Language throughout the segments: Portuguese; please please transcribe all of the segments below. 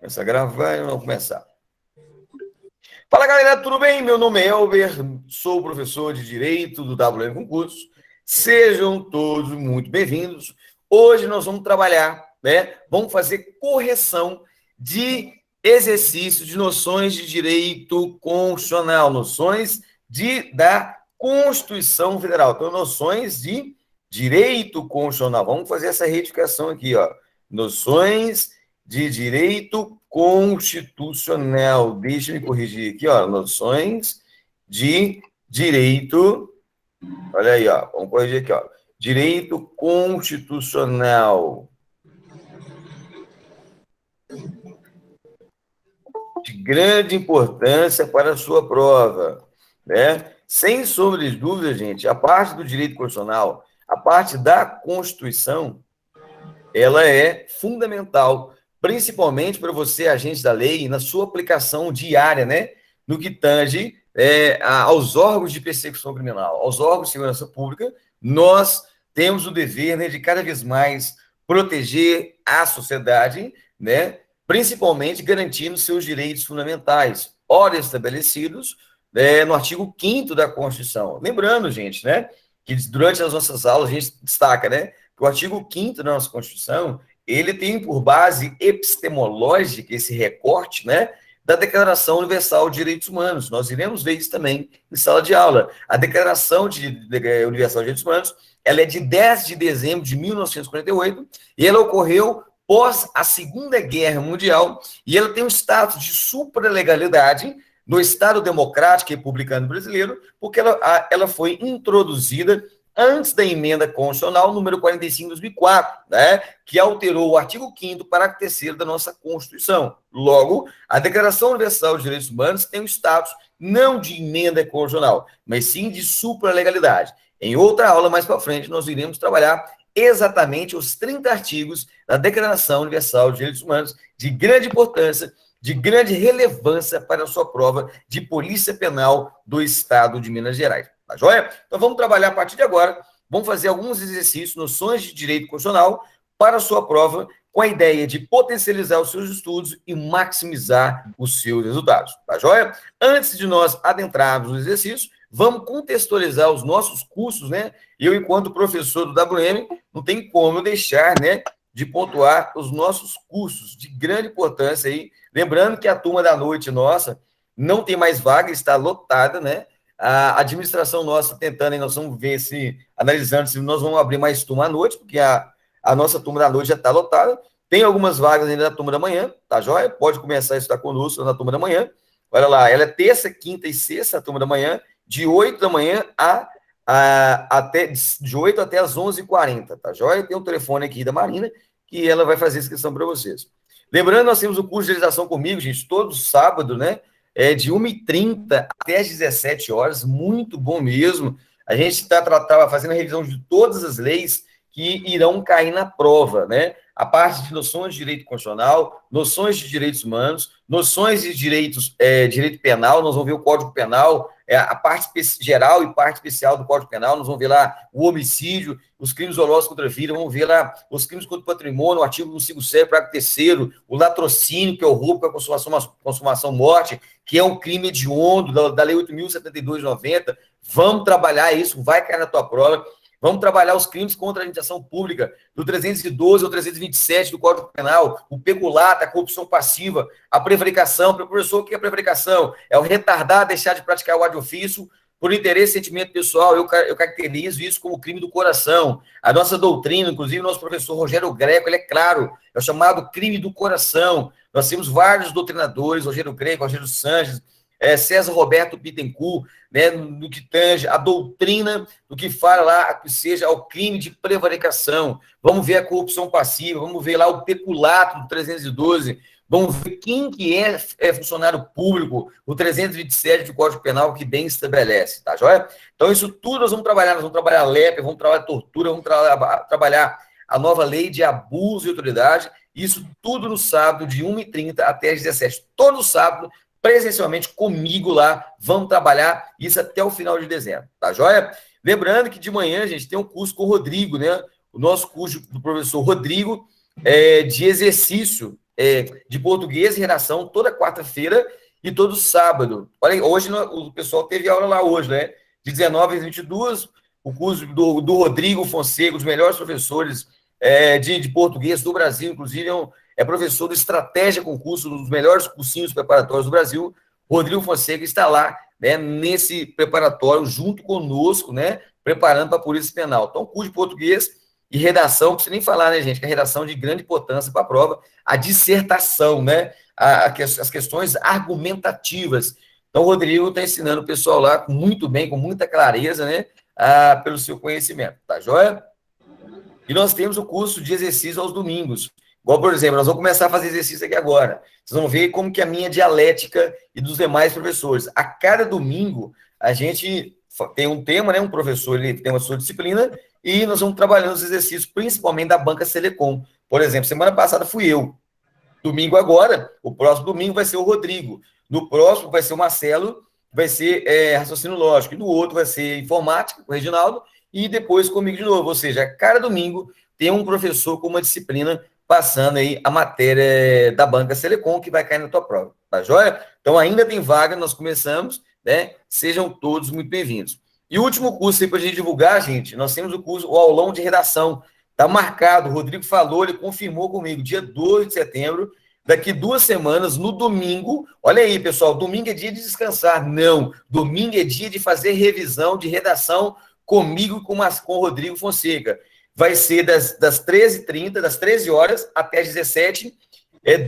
Começar a gravar e vamos começar. Fala, galera, tudo bem? Meu nome é Elber, sou professor de Direito do WM Concursos. Sejam todos muito bem-vindos. Hoje nós vamos trabalhar, né? Vamos fazer correção de exercícios de noções de direito constitucional, noções da Constituição Federal. Então, noções de direito constitucional. Vamos fazer essa retificação aqui, ó. Noções de direito constitucional. Deixa eu me corrigir aqui, ó. Noções de direito. Olha aí, ó. Vamos corrigir aqui, ó. Direito constitucional. De grande importância para a sua prova, né? Sem sombra de dúvida, gente, a parte do direito constitucional, a parte da Constituição, ela é fundamental, principalmente para você, agente da lei, na sua aplicação diária, né? No que tange aos órgãos de persecução criminal, aos órgãos de segurança pública, nós temos o dever, né, de cada vez mais proteger a sociedade, né? Principalmente garantindo seus direitos fundamentais, ora estabelecidos no artigo 5º da Constituição. Lembrando, gente, né, que durante as nossas aulas a gente destaca, né, que o artigo 5º da nossa Constituição, ele tem por base epistemológica esse recorte, né, da Declaração Universal de Direitos Humanos. Nós iremos ver isso também em sala de aula. A Declaração Universal de Direitos Humanos, ela é de 10 de dezembro de 1948 e ela ocorreu pós a Segunda Guerra Mundial, e ela tem um status de supralegalidade no Estado Democrático e Republicano Brasileiro, porque ela foi introduzida antes da emenda constitucional número 45 de 2004, né, que alterou o artigo 5º, parágrafo 3º da nossa Constituição. Logo, a Declaração Universal de Direitos Humanos tem o status não de emenda constitucional, mas sim de supralegalidade. Em outra aula mais para frente, nós iremos trabalhar exatamente os 30 artigos da Declaração Universal de Direitos Humanos, de grande importância, de grande relevância para a sua prova de Polícia Penal do Estado de Minas Gerais. Tá joia? Então vamos trabalhar a partir de agora, vamos fazer alguns exercícios, noções de direito constitucional para a sua prova, com a ideia de potencializar os seus estudos e maximizar os seus resultados. Tá joia? Antes de nós adentrarmos no exercício, vamos contextualizar os nossos cursos, né? Eu, enquanto professor do WM, não tem como eu deixar, né, de pontuar os nossos cursos de grande importância aí. Lembrando que a turma da noite nossa não tem mais vaga, está lotada, né? A administração nossa tentando, nós vamos ver se, analisando se nós vamos abrir mais turma à noite, porque a nossa turma da noite já está lotada. Tem algumas vagas ainda na turma da manhã, tá joia? Pode começar a estudar conosco na turma da manhã. Olha lá, ela é terça, quinta e sexta, a turma da manhã, de 8 da manhã de 8 até as 11h40, tá joia? Tem um telefone aqui da Marina, que ela vai fazer a inscrição para vocês. Lembrando, nós temos o curso de realização comigo, gente, todo sábado, né? De 1h30 até as 17 horas, muito bom mesmo. A gente está fazendo a revisão de todas as leis que irão cair na prova, né? A parte de noções de direito constitucional, noções de direitos humanos, noções de direito penal, nós vamos ver o Código Penal, a parte geral e parte especial do Código Penal, nós vamos ver lá o homicídio, os crimes dolosos contra a vida, vamos ver lá os crimes contra o patrimônio, o artigo 157, parágrafo 3º, o latrocínio, que é o roubo com a consumação morte, que é um crime hediondo da Lei 8.072 de 90. Vamos trabalhar isso, vai cair na tua prova. Vamos trabalhar os crimes contra a administração pública, do 312 ao 327 do Código Penal, o peculato, a corrupção passiva, a prevaricação. Professor, o que é prevaricação? É o retardar, deixar de praticar o ad ofício por interesse e sentimento pessoal. Eu caracterizo isso como crime do coração. A nossa doutrina, inclusive o nosso professor Rogério Greco, ele é claro, é o chamado crime do coração. Nós temos vários doutrinadores, Rogério Greco, Rogério Sanches, César Roberto Bittencourt, né, no que tange a doutrina do que fala lá, que seja o crime de prevaricação. Vamos ver a corrupção passiva, vamos ver lá o peculato do 312, vamos ver quem que é funcionário público, o 327 do Código Penal, que bem estabelece, tá joia? Então, isso tudo nós vamos trabalhar LEP, vamos trabalhar tortura, vamos trabalhar a nova lei de abuso de autoridade, isso tudo no sábado, de 1h30 até as 17h, todo sábado, presencialmente comigo lá, vamos trabalhar isso até o final de dezembro, tá joia? Lembrando que de manhã a gente tem um curso com o Rodrigo, né? O nosso curso do professor Rodrigo de exercício de português e redação toda quarta-feira e todo sábado. Olha aí, hoje o pessoal teve aula lá hoje, né? De 19 às 22, o curso do Rodrigo Fonseca, os melhores professores de português do Brasil, inclusive é professor de estratégia concurso, um dos melhores cursinhos preparatórios do Brasil. Rodrigo Fonseca está lá, né, nesse preparatório, junto conosco, né, preparando para a Polícia Penal. Então, curso de português e redação, não precisa nem falar, né, gente, que a redação é de grande importância para a prova, a dissertação, né, as questões argumentativas. Então, o Rodrigo está ensinando o pessoal lá muito bem, com muita clareza, né, pelo seu conhecimento, tá joia? E nós temos o curso de exercício aos domingos. Igual, por exemplo, nós vamos começar a fazer exercício aqui agora. Vocês vão ver como que a minha dialética e dos demais professores. A cada domingo, a gente tem um tema, né? Um professor, ele tem uma sua disciplina, e nós vamos trabalhando os exercícios, principalmente da banca Selecom. Por exemplo, semana passada fui eu. Domingo agora, o próximo domingo vai ser o Rodrigo. No próximo vai ser o Marcelo, vai ser raciocínio lógico. E no outro vai ser informática, com o Reginaldo, e depois comigo de novo. Ou seja, cada domingo tem um professor com uma disciplina passando aí a matéria da banca Selecom, que vai cair na tua prova, tá joia? Então ainda tem vaga, nós começamos, né? Sejam todos muito bem-vindos. E o último curso aí para a gente divulgar, gente, nós temos o curso, o aulão de redação. Está marcado, o Rodrigo falou, ele confirmou comigo, dia 2 de setembro, daqui 2 semanas, no domingo. Olha aí, pessoal, domingo é dia de descansar. Não, domingo é dia de fazer revisão de redação comigo e com o Rodrigo Fonseca. Vai ser das 13h30, das 13 horas até as 17h,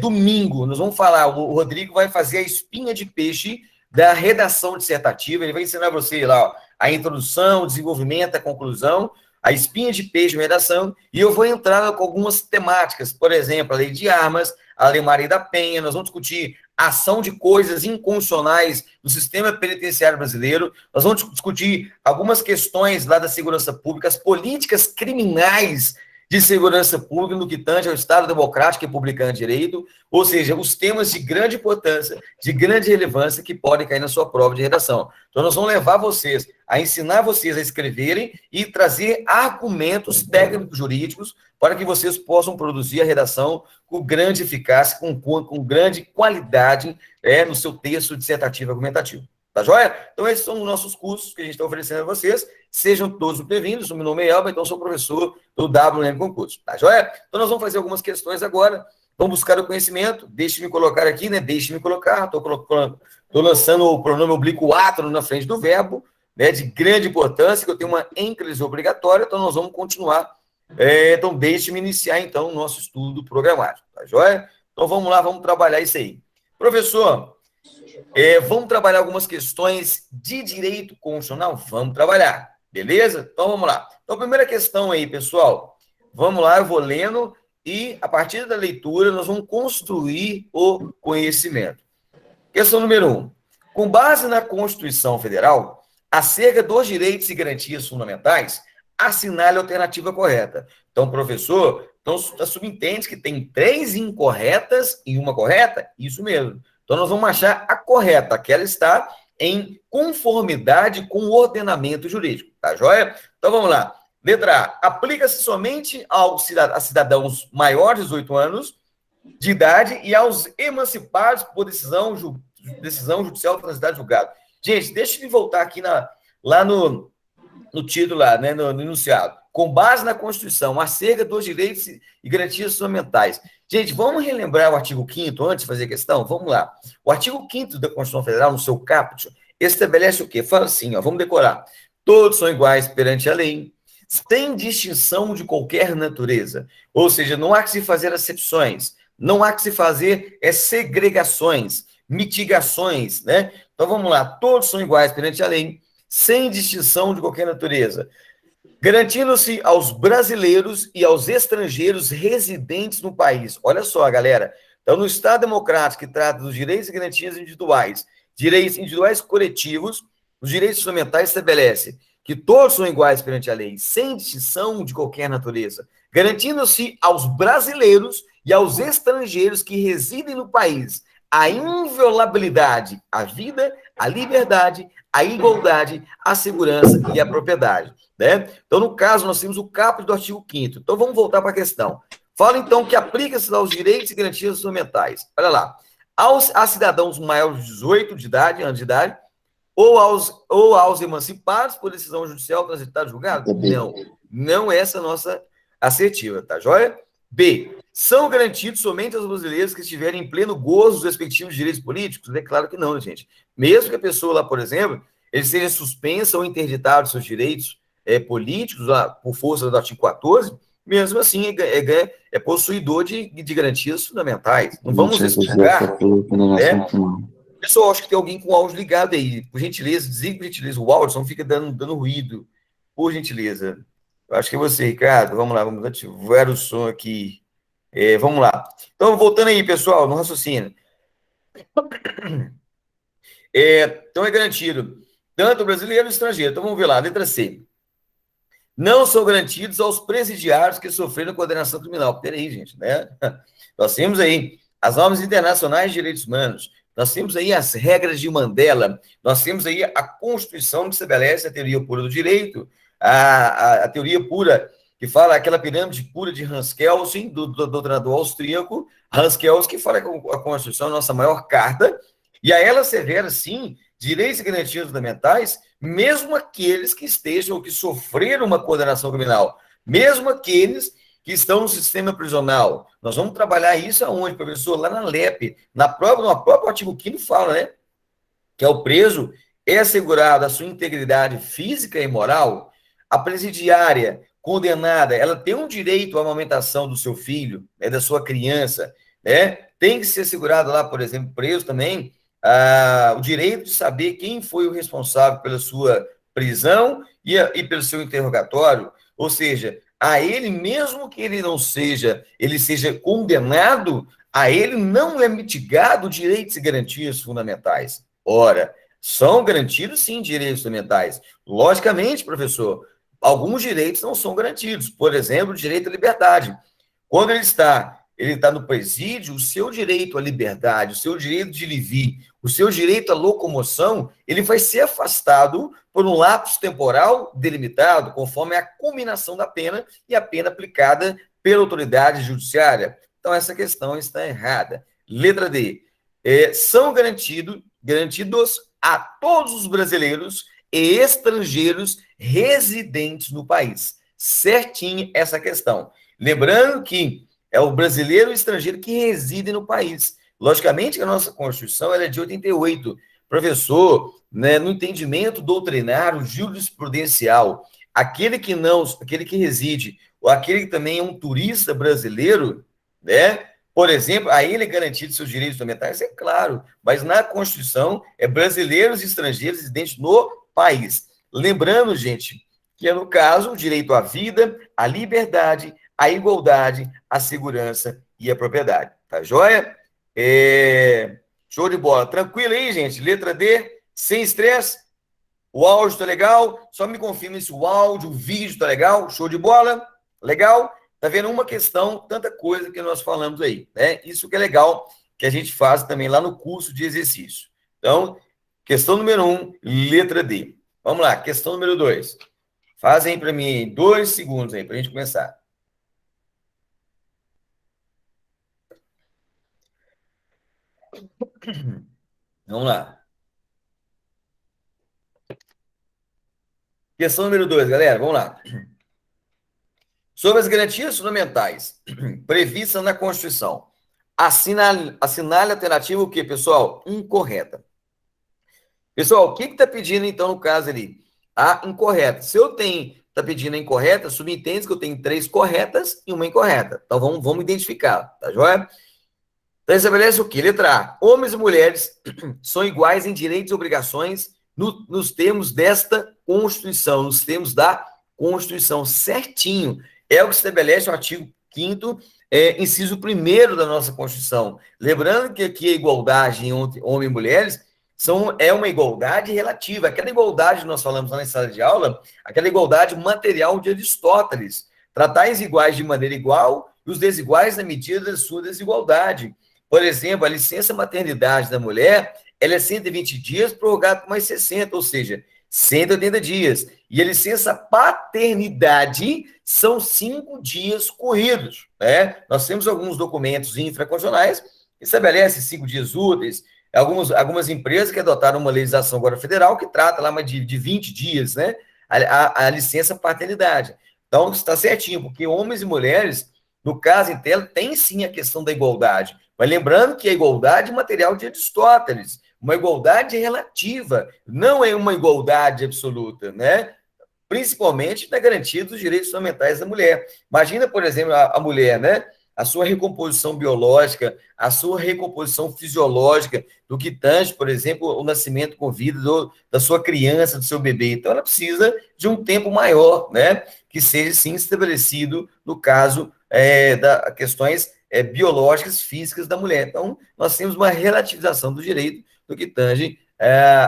domingo. Nós vamos falar, o Rodrigo vai fazer a espinha de peixe da redação dissertativa, ele vai ensinar você lá, ó, a introdução, o desenvolvimento, a conclusão, a espinha de peixe de redação, e eu vou entrar com algumas temáticas, por exemplo, a lei de armas, a lei Maria da Penha, nós vamos discutir ação de coisas inconstitucionais no sistema penitenciário brasileiro, nós vamos discutir algumas questões lá da segurança pública, as políticas criminais de segurança pública no que tange ao Estado Democrático e Republicano de Direito, ou seja, os temas de grande importância, de grande relevância que podem cair na sua prova de redação. Então, nós vamos levar vocês a ensinar vocês a escreverem e trazer argumentos técnicos jurídicos para que vocês possam produzir a redação com grande eficácia, com grande qualidade no seu texto dissertativo e argumentativo. Tá joia? Então, esses são os nossos cursos que a gente está oferecendo a vocês. Sejam todos bem-vindos. O meu nome é Elba, então sou professor do WM Concurso. Tá joia? Então, nós vamos fazer algumas questões agora. Vamos buscar o conhecimento. Deixe-me colocar aqui, né? Deixe-me colocar. Estou lançando o pronome oblíquo átero na frente do verbo, né? De grande importância, que eu tenho uma ênclise obrigatória. Então, nós vamos continuar. Então, deixe-me iniciar, então, o nosso estudo programático. Tá joia? Então, vamos lá, vamos trabalhar isso aí. Professor, vamos trabalhar algumas questões de direito constitucional? Vamos trabalhar, beleza? Então, vamos lá. Então, a primeira questão aí, pessoal, vamos lá, eu vou lendo e, a partir da leitura, nós vamos construir o conhecimento. Questão número 1. Com base na Constituição Federal, acerca dos direitos e garantias fundamentais, assinale a alternativa correta. Então, professor, então, subentende que tem 3 incorretas e uma correta? Isso mesmo. Então, nós vamos achar a correta, que ela está em conformidade com o ordenamento jurídico. Tá joia? Então, vamos lá. Letra A. Aplica-se somente a cidadãos maiores de 18 anos de idade e aos emancipados por decisão judicial transitada julgado. Gente, deixa eu voltar aqui lá no título, lá, né, no enunciado. Com base na Constituição, acerca dos direitos e garantias fundamentais. Gente, vamos relembrar o artigo 5º antes de fazer a questão? Vamos lá. O artigo 5º da Constituição Federal, no seu caput, estabelece o quê? Fala assim, ó, vamos decorar. Todos são iguais perante a lei, sem distinção de qualquer natureza. Ou seja, não há que se fazer acepções, não há que se fazer segregações, mitigações, né? Então, vamos lá. Todos são iguais perante a lei, sem distinção de qualquer natureza, garantindo-se aos brasileiros e aos estrangeiros residentes no país. Olha só, galera. Então, no Estado Democrático, que trata dos direitos e garantias direitos individuais coletivos, os direitos fundamentais estabelece que todos são iguais perante a lei, sem distinção de qualquer natureza, garantindo-se aos brasileiros e aos estrangeiros que residem no país a inviolabilidade, a vida, a liberdade, a igualdade, a segurança e a propriedade, né? Então, no caso, nós temos o caput do artigo 5º. Então, vamos voltar para a questão. Fala, então, que aplica-se aos direitos e garantias fundamentais. Olha lá. A cidadãos maiores de 18 anos de idade, ou aos emancipados por decisão judicial transitada julgado? Não. Não é essa a nossa assertiva, tá joia? B. São garantidos somente aos brasileiros que estiverem em pleno gozo dos respectivos direitos políticos? É claro que não, gente. Mesmo que a pessoa lá, por exemplo, ele seja suspensa ou interditado de seus direitos políticos lá, por força do artigo 14, mesmo assim é possuidor de garantias fundamentais. Não vamos explicar, né? Pessoal, acho que tem alguém com o áudio ligado aí. Por gentileza, desligue por gentileza o áudio, senão fica dando ruído. Por gentileza. Eu acho que é você, Ricardo. Vamos lá, vamos ativar o som aqui. Vamos lá. Então, voltando aí, pessoal, no raciocínio. Então, é garantido tanto brasileiro quanto estrangeiro. Então, vamos ver lá, letra C. Não são garantidos aos presidiários que sofreram condenação criminal. Peraí, gente, né? Nós temos aí as normas internacionais de direitos humanos, nós temos aí as regras de Mandela, nós temos aí a Constituição que estabelece a teoria pura do direito, a teoria pura que fala aquela pirâmide pura de Hans Kelsen, do doutrinador austríaco Hans Kelsen, que fala que a Constituição é a nossa maior carta, e a ela assevera, sim, direitos e garantias fundamentais, mesmo aqueles que estejam ou que sofreram uma condenação criminal, mesmo aqueles que estão no sistema prisional. Nós vamos trabalhar isso aonde, professor? Lá na LEP, no próprio artigo 5º fala, né? Que o preso é assegurado a sua integridade física e moral. A presidiária condenada, ela tem um direito à amamentação do seu filho, né, da sua criança, né? Tem que ser assegurado lá, por exemplo, preso também, o direito de saber quem foi o responsável pela sua prisão e pelo seu interrogatório, ou seja, a ele, mesmo que ele seja condenado, a ele não é mitigado direitos e garantias fundamentais. Ora, são garantidos, sim, direitos fundamentais. Logicamente, professor, alguns direitos não são garantidos. Por exemplo, o direito à liberdade. Quando ele está no presídio, o seu direito à liberdade, o seu direito de livre, o seu direito à locomoção, ele vai ser afastado por um lapso temporal delimitado, conforme a culminação da pena e a pena aplicada pela autoridade judiciária. Então, essa questão está errada. Letra D. São garantidos a todos os brasileiros e estrangeiros residentes no país. Certinho essa questão. Lembrando que é o brasileiro e o estrangeiro que reside no país. Logicamente que a nossa Constituição ela é de 88. Professor, né, no entendimento doutrinário jurisprudencial, aquele que reside, ou aquele que também é um turista brasileiro, né, por exemplo, a ele é garantido seus direitos fundamentais, é claro, mas na Constituição é brasileiros e estrangeiros residentes no país. Lembrando, gente, que é no caso o direito à vida, à liberdade, à igualdade, à segurança e à propriedade. Tá joia? Show de bola. Tranquilo aí, gente? Letra D, sem estresse. O áudio tá legal? Só me confirme se o áudio, o vídeo tá legal. Show de bola? Legal? Tá vendo uma questão, tanta coisa que nós falamos aí, né? Isso que é legal, que a gente faz também lá no curso de exercício. Então, questão número 1, letra D. Vamos lá, questão número 2. Fazem para mim 2 segundos aí, para a gente começar. Vamos lá. Questão número 2, galera, vamos lá. Sobre as garantias fundamentais previstas na Constituição, assinale a alternativa o quê, pessoal? Incorreta. Pessoal, o que está pedindo, então, no caso ali? A incorreta. Se eu está pedindo a incorreta, subentende que eu tenho 3 corretas e uma incorreta. Então, vamos identificar, tá joia? Então, estabelece o quê? Letra A. Homens e mulheres são iguais em direitos e obrigações nos termos desta Constituição, nos termos da Constituição, certinho. É o que estabelece o artigo 5º, inciso 1º da nossa Constituição. Lembrando que aqui a igualdade entre homens e mulheres é uma igualdade relativa. Aquela igualdade que nós falamos lá na sala de aula, aquela igualdade material de Aristóteles. Tratais iguais de maneira igual e os desiguais na medida da sua desigualdade. Por exemplo, a licença maternidade da mulher, ela é 120 dias, prorrogada por mais 60, ou seja, 180 dias. E a licença paternidade são 5 dias corridos, né? Nós temos alguns documentos infraconstitucionais que estabelecem 5 dias úteis, algumas empresas que adotaram uma legislação agora federal que trata lá mais de 20 dias, né? A licença paternidade. Então, está certinho, porque homens e mulheres, no caso em tela, tem sim a questão da igualdade. Mas lembrando que a igualdade é material de Aristóteles, uma igualdade relativa, não é uma igualdade absoluta, né? Principalmente na garantia dos direitos fundamentais da mulher. Imagina, por exemplo, a mulher, né? A sua recomposição biológica, a sua recomposição fisiológica, do que tange, por exemplo, o nascimento com vida da sua criança, do seu bebê. Então, ela precisa de um tempo maior, né? Que seja, sim, estabelecido no caso das questões biológicas, físicas da mulher. Então, nós temos uma relativização do direito do que tange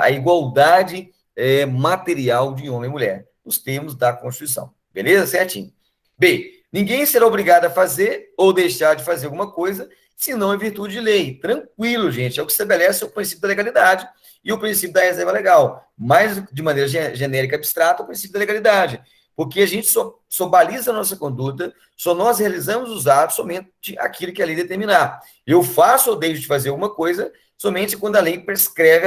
a igualdade material de homem e mulher, os termos da Constituição. Beleza? Certinho. B. Ninguém será obrigado a fazer ou deixar de fazer alguma coisa, senão em virtude de lei. Tranquilo, gente. É o que estabelece o princípio da legalidade e o princípio da reserva legal. Mais de maneira genérica e abstrata, o princípio da legalidade. Porque a gente só baliza a nossa conduta, só nós realizamos os atos somente aquilo que a lei determinar. Eu faço ou deixo de fazer alguma coisa somente quando a lei prescreve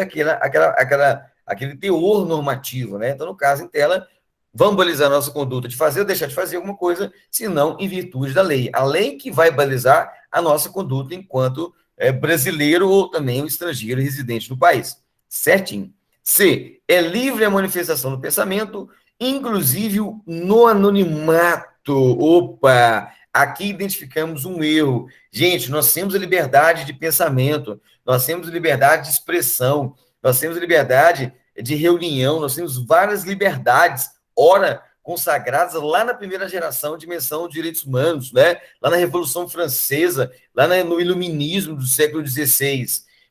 aquele teor normativo, né? Então, no caso em tela, vamos balizar a nossa conduta de fazer ou deixar de fazer alguma coisa, se não em virtude da lei. A lei que vai balizar a nossa conduta enquanto brasileiro ou também o estrangeiro residente no país. Certinho. C. É livre a manifestação do pensamento, inclusive no anonimato. Opa! Aqui identificamos um erro. Gente, nós temos a liberdade de pensamento, nós temos liberdade de expressão, nós temos liberdade de reunião, nós temos várias liberdades, ora consagradas lá na primeira geração de menção dos direitos humanos, né? Lá na Revolução Francesa, lá no Iluminismo do século XVI.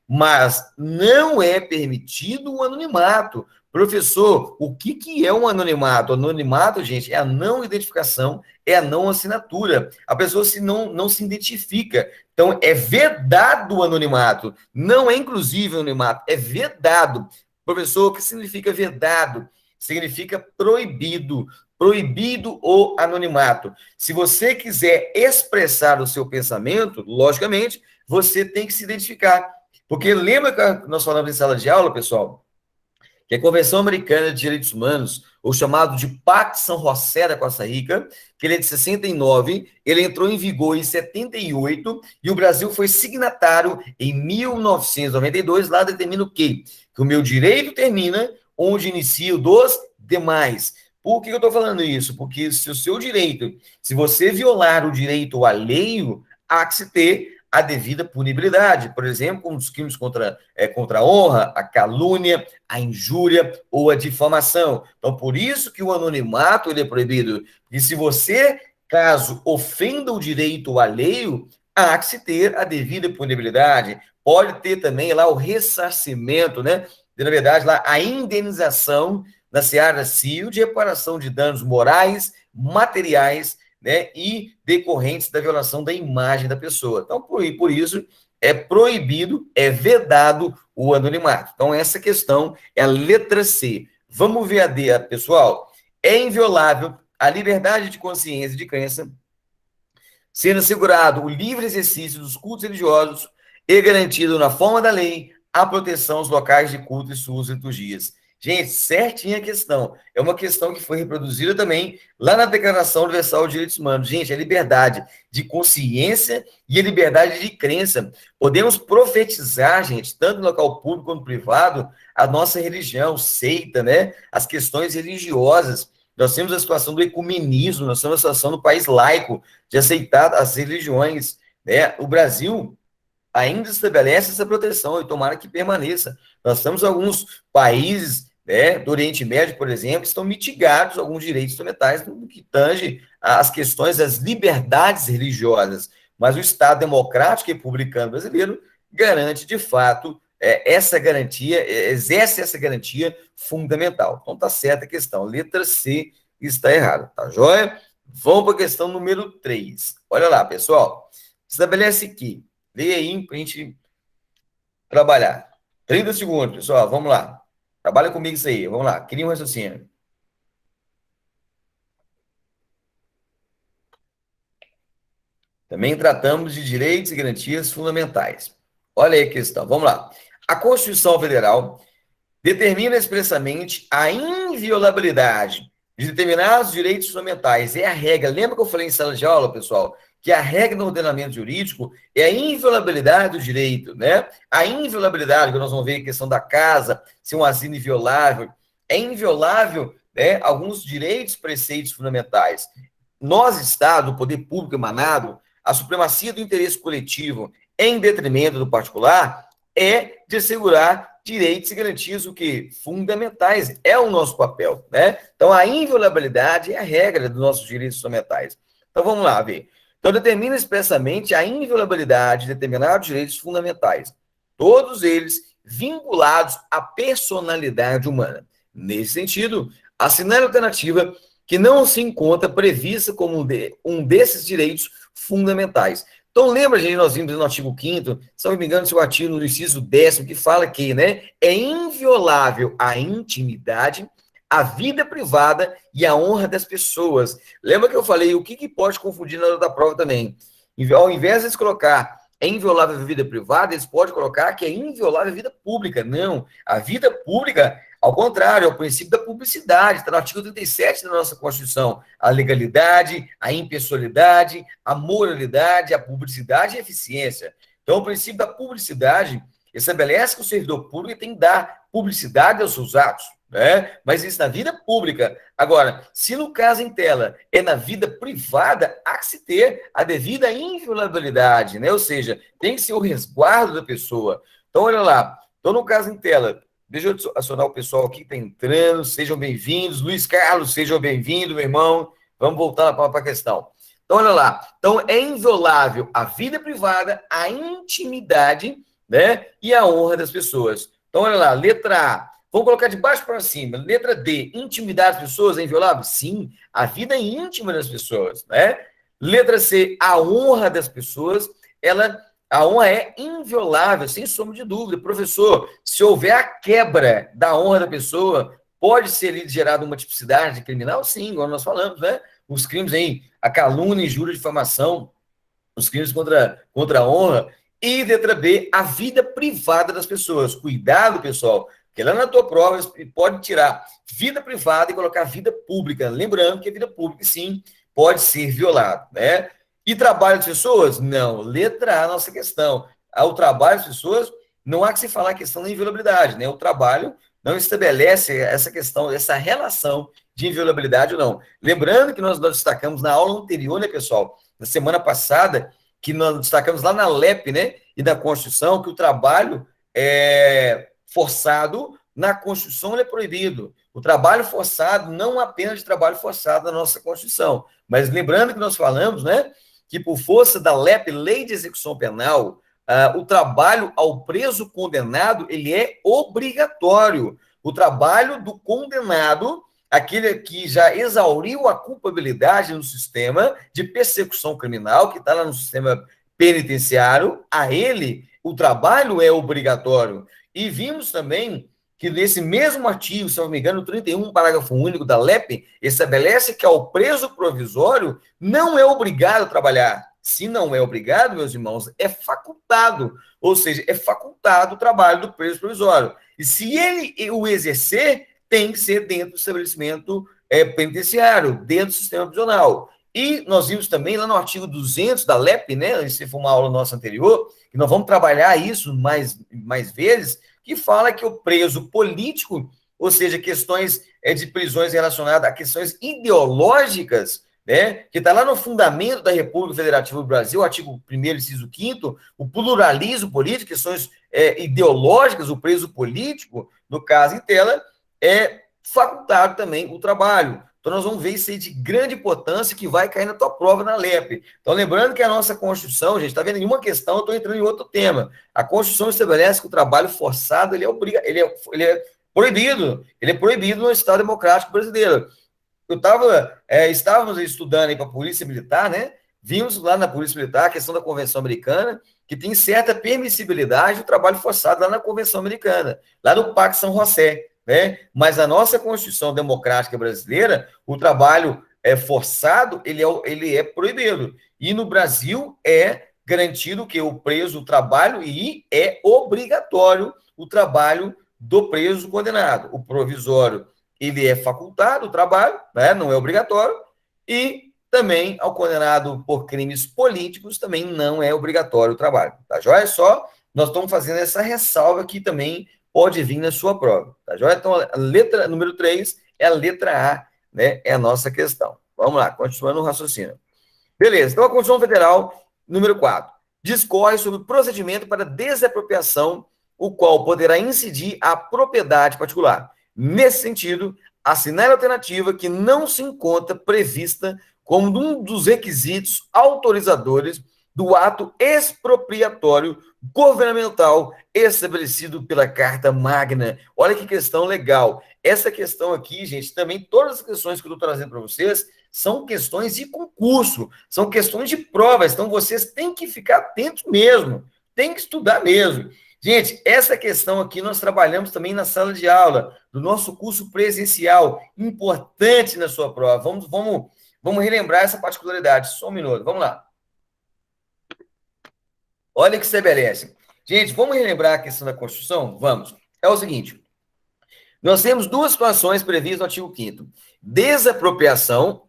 Mas não é permitido o anonimato. Professor, o que é um anonimato? Anonimato, gente, é a não identificação, é a não assinatura. A pessoa não se identifica. Então, é vedado o anonimato. Não é inclusive o anonimato, é vedado. Professor, o que significa vedado? Significa proibido. Proibido o anonimato. Se você quiser expressar o seu pensamento, logicamente, você tem que se identificar. Porque lembra que nós falamos em sala de aula, pessoal? Que a Convenção Americana de Direitos Humanos, ou chamado de Pacto São José da Costa Rica, que ele é de 69, ele entrou em vigor em 78, e o Brasil foi signatário em 1992, lá determina o quê? Que o meu direito termina onde inicia o dos demais. Por que eu estou falando isso? Porque se o seu direito, se você violar o direito alheio, há que se ter a devida punibilidade, por exemplo, como os crimes contra a honra, a calúnia, a injúria ou a difamação. Então, por isso que o anonimato ele é proibido. E se você, caso ofenda o direito alheio, há que se ter a devida punibilidade. Pode ter também lá o ressarcimento, né? Na verdade, lá a indenização na seara civil de reparação de danos morais, materiais, né, e decorrentes da violação da imagem da pessoa. Então, por isso, é proibido, é vedado o anonimato. Então, essa questão é a letra C. Vamos ver a D, pessoal. É inviolável a liberdade de consciência e de crença, sendo assegurado o livre exercício dos cultos religiosos e garantido na forma da lei a proteção aos locais de culto e suas liturgias. Gente, certinha a questão. É uma questão que foi reproduzida também lá na Declaração Universal de Direitos Humanos. Gente, a liberdade de consciência e a liberdade de crença. Podemos profetizar, gente, tanto no local público quanto privado, a nossa religião, seita, né? As questões religiosas. Nós temos a situação do ecumenismo, nós temos a situação do país laico, de aceitar as religiões, né? O Brasil ainda estabelece essa proteção e tomara que permaneça. Nós temos alguns países, né, do Oriente Médio, por exemplo, que estão mitigados alguns direitos fundamentais no que tange às questões das liberdades religiosas, mas o Estado democrático e republicano brasileiro garante, de fato, essa garantia, exerce essa garantia fundamental. Então, está certa a questão. Letra C está errada, tá joia? Vamos para a questão número 3. Olha lá, pessoal. Estabelece que leia aí para a gente trabalhar. 30 segundos, pessoal, vamos lá. Trabalha comigo isso aí. Vamos lá, cria um raciocínio. Também tratamos de direitos e garantias fundamentais. Olha aí a questão. Vamos lá. A Constituição Federal determina expressamente a inviolabilidade de determinados direitos fundamentais. É a regra. Lembra que eu falei em sala de aula, pessoal? Que a regra no ordenamento jurídico é a inviolabilidade do direito, né? A inviolabilidade, que nós vamos ver a questão da casa, ser um asilo inviolável, é inviolável, né, alguns direitos, preceitos fundamentais. Nós, Estado, o poder público emanado, a supremacia do interesse coletivo em detrimento do particular é de assegurar direitos e garantias o que fundamentais, é o nosso papel, né? Então a inviolabilidade é a regra dos nossos direitos fundamentais. Então vamos lá ver. Então determina expressamente a inviolabilidade de determinados direitos fundamentais, todos eles vinculados à personalidade humana. Nesse sentido, assinale a alternativa que não se encontra prevista como um desses direitos fundamentais. Então, lembra, gente, nós vimos no artigo 5º, se não me engano, o artigo no inciso 10º, que fala que, né, é inviolável a intimidade, a vida privada e a honra das pessoas. Lembra que eu falei o que pode confundir na hora da prova também? Ao invés de eles colocar é inviolável a vida privada, eles podem colocar que é inviolável a vida pública. Não, a vida pública, ao contrário, é o princípio da publicidade, está no artigo 37 da nossa Constituição. A legalidade, a impessoalidade, a moralidade, a publicidade e a eficiência. Então, o princípio da publicidade estabelece que o servidor público tem que dar publicidade aos seus atos, né? Mas isso na vida pública. Agora, se no caso em tela é na vida privada, há que se ter a devida inviolabilidade, né? Ou seja, tem que ser o resguardo da pessoa. Então, olha lá. Então, no caso em tela, deixa eu acionar o pessoal aqui que está entrando, sejam bem-vindos. Luiz Carlos, seja bem-vindo, meu irmão. Vamos voltar para a questão. Então, olha lá. Então, é inviolável a vida privada, a intimidade, né? E a honra das pessoas. Então, olha lá, letra A. Vamos colocar de baixo para cima. Letra D, intimidade das pessoas é inviolável? Sim, a vida é íntima das pessoas, né? Letra C, a honra das pessoas, a honra é inviolável, sem sombra de dúvida. Professor, se houver a quebra da honra da pessoa, pode ser gerada uma tipicidade criminal? Sim, igual nós falamos, né? Os crimes aí, a calúnia, injúria, difamação, os crimes contra a honra. E letra B, a vida privada das pessoas. Cuidado, pessoal, porque lá na tua prova pode tirar vida privada e colocar vida pública. Lembrando que a vida pública, sim, pode ser violada, né? E trabalho das pessoas? Não. Letra A, nossa questão. O trabalho das pessoas, não há que se falar a questão da inviolabilidade, né? O trabalho não estabelece essa questão, essa relação de inviolabilidade ou não. Lembrando que nós destacamos na aula anterior, né, pessoal? Na semana passada, que nós destacamos lá na LEP, né, e da Constituição, que o trabalho forçado na Constituição ele é proibido. O trabalho forçado, não apenas de trabalho forçado na nossa Constituição, mas lembrando que nós falamos, né, que por força da LEP, Lei de Execução Penal, o trabalho ao preso condenado, ele é obrigatório. O trabalho do condenado, aquele que já exauriu a culpabilidade no sistema de persecução criminal, que está lá no sistema penitenciário, a ele o trabalho é obrigatório. E vimos também que nesse mesmo artigo, se não me engano, 31, parágrafo único da LEP, estabelece que ao preso provisório não é obrigado a trabalhar. Se não é obrigado, meus irmãos, é facultado. Ou seja, é facultado o trabalho do preso provisório. E se ele o exercer, tem que ser dentro do estabelecimento penitenciário, dentro do sistema prisional. E nós vimos também lá no artigo 200 da LEP, né? Isso foi uma aula nossa anterior, que nós vamos trabalhar isso mais vezes, que fala que o preso político, ou seja, questões de prisões relacionadas a questões ideológicas, né, que está lá no fundamento da República Federativa do Brasil, artigo 1º, inciso 5º, o pluralismo político, questões ideológicas, o preso político, no caso em tela, é facultado também o trabalho. Então, nós vamos ver isso aí de grande importância que vai cair na tua prova na LEP. Então, lembrando que a nossa Constituição, gente, está vendo nenhuma questão, eu estou entrando em outro tema. A Constituição estabelece que o trabalho forçado ele é proibido no Estado Democrático Brasileiro. Estávamos estudando aí para a Polícia Militar, né? Vimos lá na Polícia Militar a questão da Convenção Americana, que tem certa permissibilidade do trabalho forçado lá na Convenção Americana, lá no Pacto São José. né? Mas a nossa Constituição Democrática Brasileira, o trabalho forçado, ele é proibido. E no Brasil é garantido que o preso trabalho e é obrigatório o trabalho do preso condenado. O provisório, ele é facultado, o trabalho, né? Não é obrigatório, e também ao condenado por crimes políticos também não é obrigatório o trabalho, tá joia? Só nós estamos fazendo essa ressalva que também pode vir na sua prova, tá joia? Então, a letra número 3 é a letra A, né? É a nossa questão. Vamos lá, continuando o raciocínio. Beleza, então a Constituição Federal, número 4, discorre sobre o procedimento para desapropriação, o qual poderá incidir a propriedade particular. Nesse sentido, assinale a alternativa que não se encontra prevista como um dos requisitos autorizadores do ato expropriatório governamental estabelecido pela Carta Magna. Olha que questão legal. Essa questão aqui, gente, também todas as questões que eu estou trazendo para vocês são questões de concurso, são questões de provas, então vocês têm que ficar atentos mesmo, têm que estudar mesmo. Gente, essa questão aqui nós trabalhamos também na sala de aula, do nosso curso presencial, importante na sua prova. Vamos relembrar essa particularidade, só um minuto, vamos lá. Olha que estabelece. Gente, vamos relembrar a questão da Constituição? Vamos. É o seguinte, nós temos duas situações previstas no artigo 5º. Desapropriação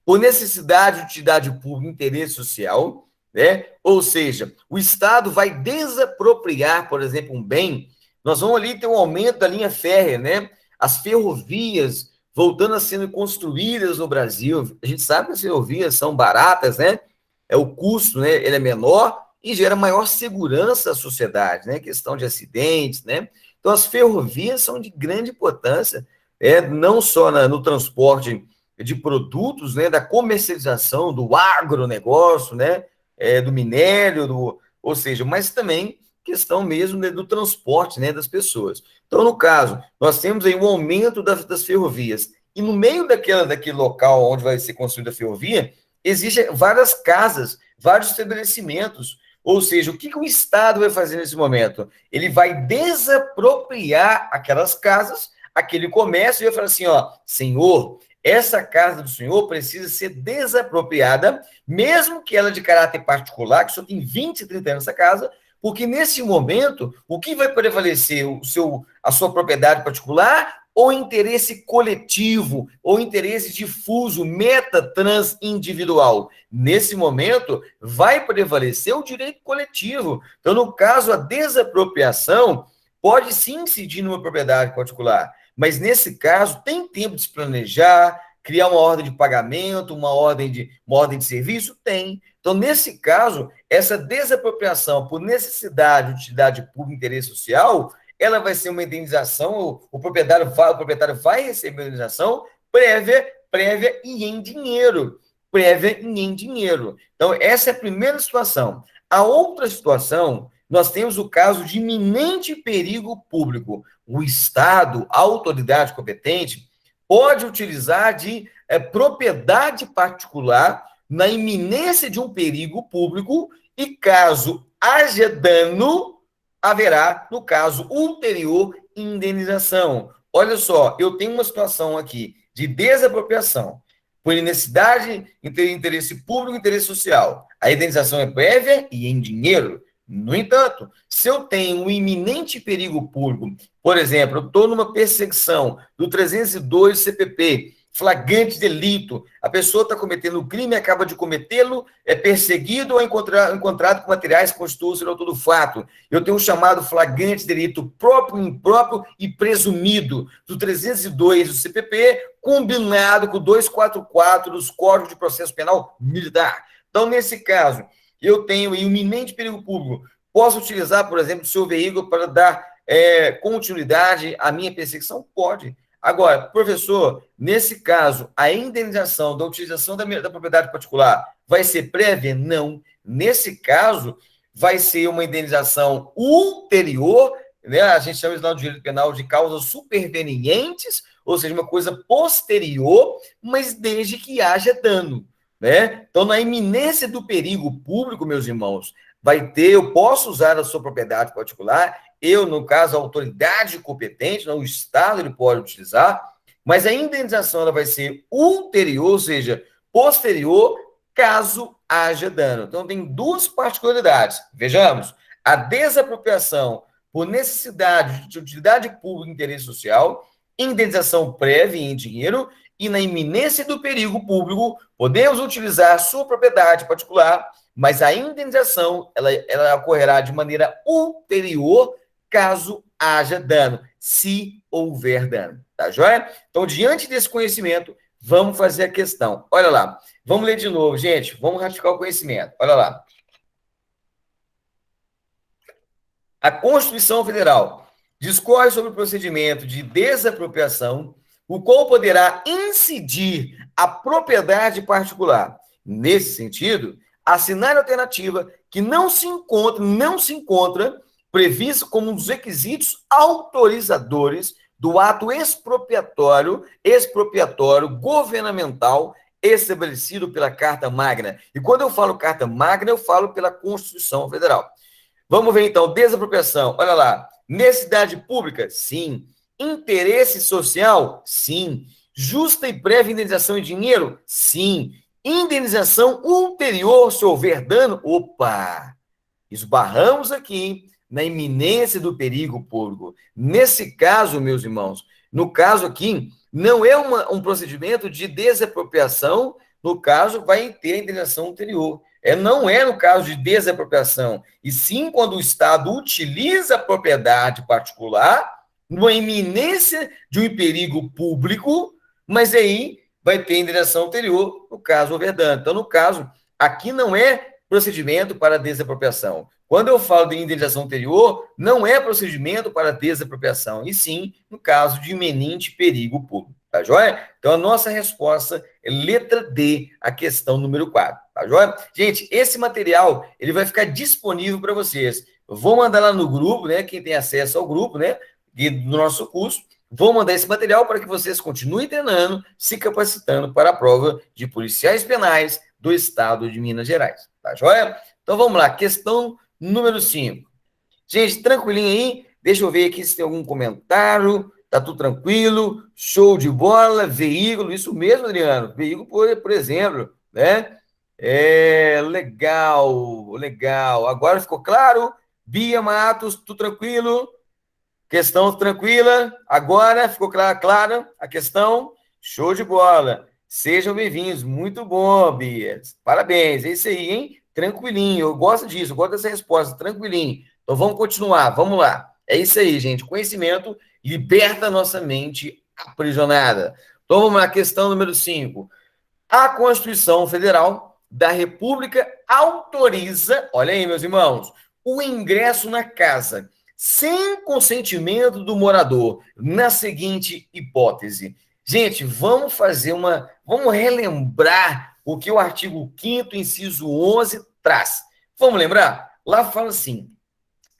por necessidade de utilidade pública e interesse social, né? Ou seja, o Estado vai desapropriar, por exemplo, um bem. Nós vamos ali ter um aumento da linha férrea, né? As ferrovias voltando a sendo construídas no Brasil. A gente sabe que as ferrovias são baratas, né? O custo, né? Ele é menor e gera maior segurança à sociedade, né? Questão de acidentes, né? Então, as ferrovias são de grande importância, não só no transporte de produtos, né, da comercialização, do agronegócio, né, do minério, ou seja, mas também questão mesmo, né, do transporte, né, das pessoas. Então, no caso, nós temos aí um aumento das ferrovias, e no meio daquele local onde vai ser construída a ferrovia, existem várias casas, vários estabelecimentos. Ou seja, o que o Estado vai fazer nesse momento? Ele vai desapropriar aquelas casas, aquele comércio, e vai falar assim, ó, senhor, essa casa do senhor precisa ser desapropriada, mesmo que ela é de caráter particular, que só tem 20, 30 anos essa casa, porque nesse momento, o que vai prevalecer? A sua propriedade particular ou interesse coletivo, ou interesse difuso, meta trans individual? Nesse momento, vai prevalecer o direito coletivo. Então, no caso, a desapropriação pode sim incidir numa propriedade particular, mas nesse caso, tem tempo de se planejar, criar uma ordem de pagamento, uma ordem de serviço? Tem. Então, nesse caso, essa desapropriação por necessidade, utilidade pública, interesse social, ela vai ser uma indenização, o proprietário vai receber uma indenização prévia e em dinheiro. Prévia e em dinheiro. Então, essa é a primeira situação. A outra situação, nós temos o caso de iminente perigo público. O Estado, a autoridade competente, pode utilizar de propriedade particular na iminência de um perigo público e, caso haja dano, haverá, no caso ulterior, indenização. Olha só, eu tenho uma situação aqui de desapropriação por necessidade, interesse público, interesse social. A indenização é prévia e em dinheiro. No entanto, se eu tenho um iminente perigo público, por exemplo, eu estou numa perseguição do 302 CPP, flagrante delito, a pessoa está cometendo o crime, acaba de cometê-lo, é perseguido ou encontrado com materiais que constituem o autor do fato. Eu tenho um chamado flagrante delito próprio, impróprio e presumido do 302 do CPP, combinado com o 244 dos Códigos de Processo Penal Militar. Então, nesse caso, eu tenho um iminente perigo público, posso utilizar, por exemplo, o seu veículo para dar continuidade à minha perseguição? Pode. Agora, professor, nesse caso, a indenização da utilização da propriedade particular vai ser prévia? Não. Nesse caso, vai ser uma indenização ulterior, né? A gente chama isso lá no direito penal de causas supervenientes, ou seja, uma coisa posterior, mas desde que haja dano, né? Então, na iminência do perigo público, meus irmãos, eu posso usar a sua propriedade particular eu, no caso, a autoridade competente, não, o Estado, ele pode utilizar, mas a indenização ela vai ser ulterior, ou seja, posterior, caso haja dano. Então, tem duas particularidades. Vejamos, a desapropriação por necessidade de utilidade pública e interesse social, indenização prévia em dinheiro, e na iminência do perigo público, podemos utilizar sua propriedade particular, mas a indenização ela ocorrerá de maneira ulterior, caso haja dano, se houver dano. Tá joia? Então, diante desse conhecimento, vamos fazer a questão. Olha lá. Vamos ler de novo, gente. Vamos ratificar o conhecimento. Olha lá. A Constituição Federal discorre sobre o procedimento de desapropriação, o qual poderá incidir a propriedade particular. Nesse sentido, assinar a alternativa que não se encontra previsto como um dos requisitos autorizadores do ato expropriatório governamental estabelecido pela Carta Magna. E quando eu falo Carta Magna, eu falo pela Constituição Federal. Vamos ver, então, desapropriação. Olha lá. Necessidade pública? Sim. Interesse social? Sim. Justa e prévia indenização em dinheiro? Sim. Indenização ulterior se houver dano? Opa! Esbarramos aqui na iminência do perigo público. Nesse caso, meus irmãos, no caso aqui, não é um procedimento de desapropriação, no caso, vai ter a indenização ulterior. Não é no caso de desapropriação, e sim quando o Estado utiliza a propriedade particular, numa iminência de um perigo público, mas aí vai ter indenização ulterior, no caso, houver dano. Então, no caso, aqui não é procedimento para desapropriação. Quando eu falo de indenização ulterior, não é procedimento para desapropriação, e sim no caso de iminente perigo público. Tá joia? Então, a nossa resposta é letra D, a questão número 4. Tá joia? Gente, esse material, ele vai ficar disponível para vocês. Eu vou mandar lá no grupo, né? Quem tem acesso ao grupo, né? Do nosso curso. Vou mandar esse material para que vocês continuem treinando, se capacitando para a prova de policiais penais do Estado de Minas Gerais. Tá joia? Então, vamos lá. Questão número 5. Gente, tranquilinho aí. Deixa eu ver aqui se tem algum comentário. Tá tudo tranquilo. Show de bola. Veículo. Isso mesmo, Adriano. Veículo, por exemplo, né? Legal. Legal. Agora ficou claro? Bia Matos, tudo tranquilo? Questão tranquila. Agora ficou clara a questão? Show de bola. Sejam bem-vindos. Muito bom, Bia. Parabéns. É isso aí, hein? Tranquilinho. Eu gosto disso. Eu gosto dessa resposta. Tranquilinho. Então, vamos continuar. Vamos lá. É isso aí, gente. Conhecimento liberta a nossa mente aprisionada. Então, vamos lá. Questão número 5. A Constituição Federal da República autoriza, olha aí, meus irmãos, o ingresso na casa sem consentimento do morador, na seguinte hipótese. Gente, vamos relembrar o que o artigo 5º, inciso 11, traz. Vamos lembrar? Lá fala assim,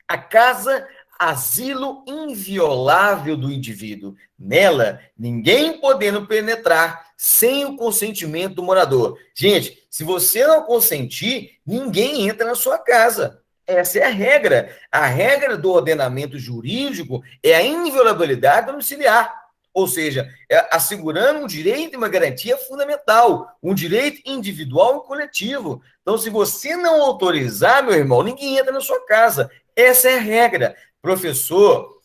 a casa, asilo inviolável do indivíduo. Nela, ninguém podendo penetrar sem o consentimento do morador. Gente, se você não consentir, ninguém entra na sua casa. Essa é a regra. A regra do ordenamento jurídico é a inviolabilidade domiciliar. Ou seja, assegurando um direito e uma garantia fundamental, um direito individual e coletivo. Então, se você não autorizar, meu irmão, ninguém entra na sua casa. Essa é a regra. Professor,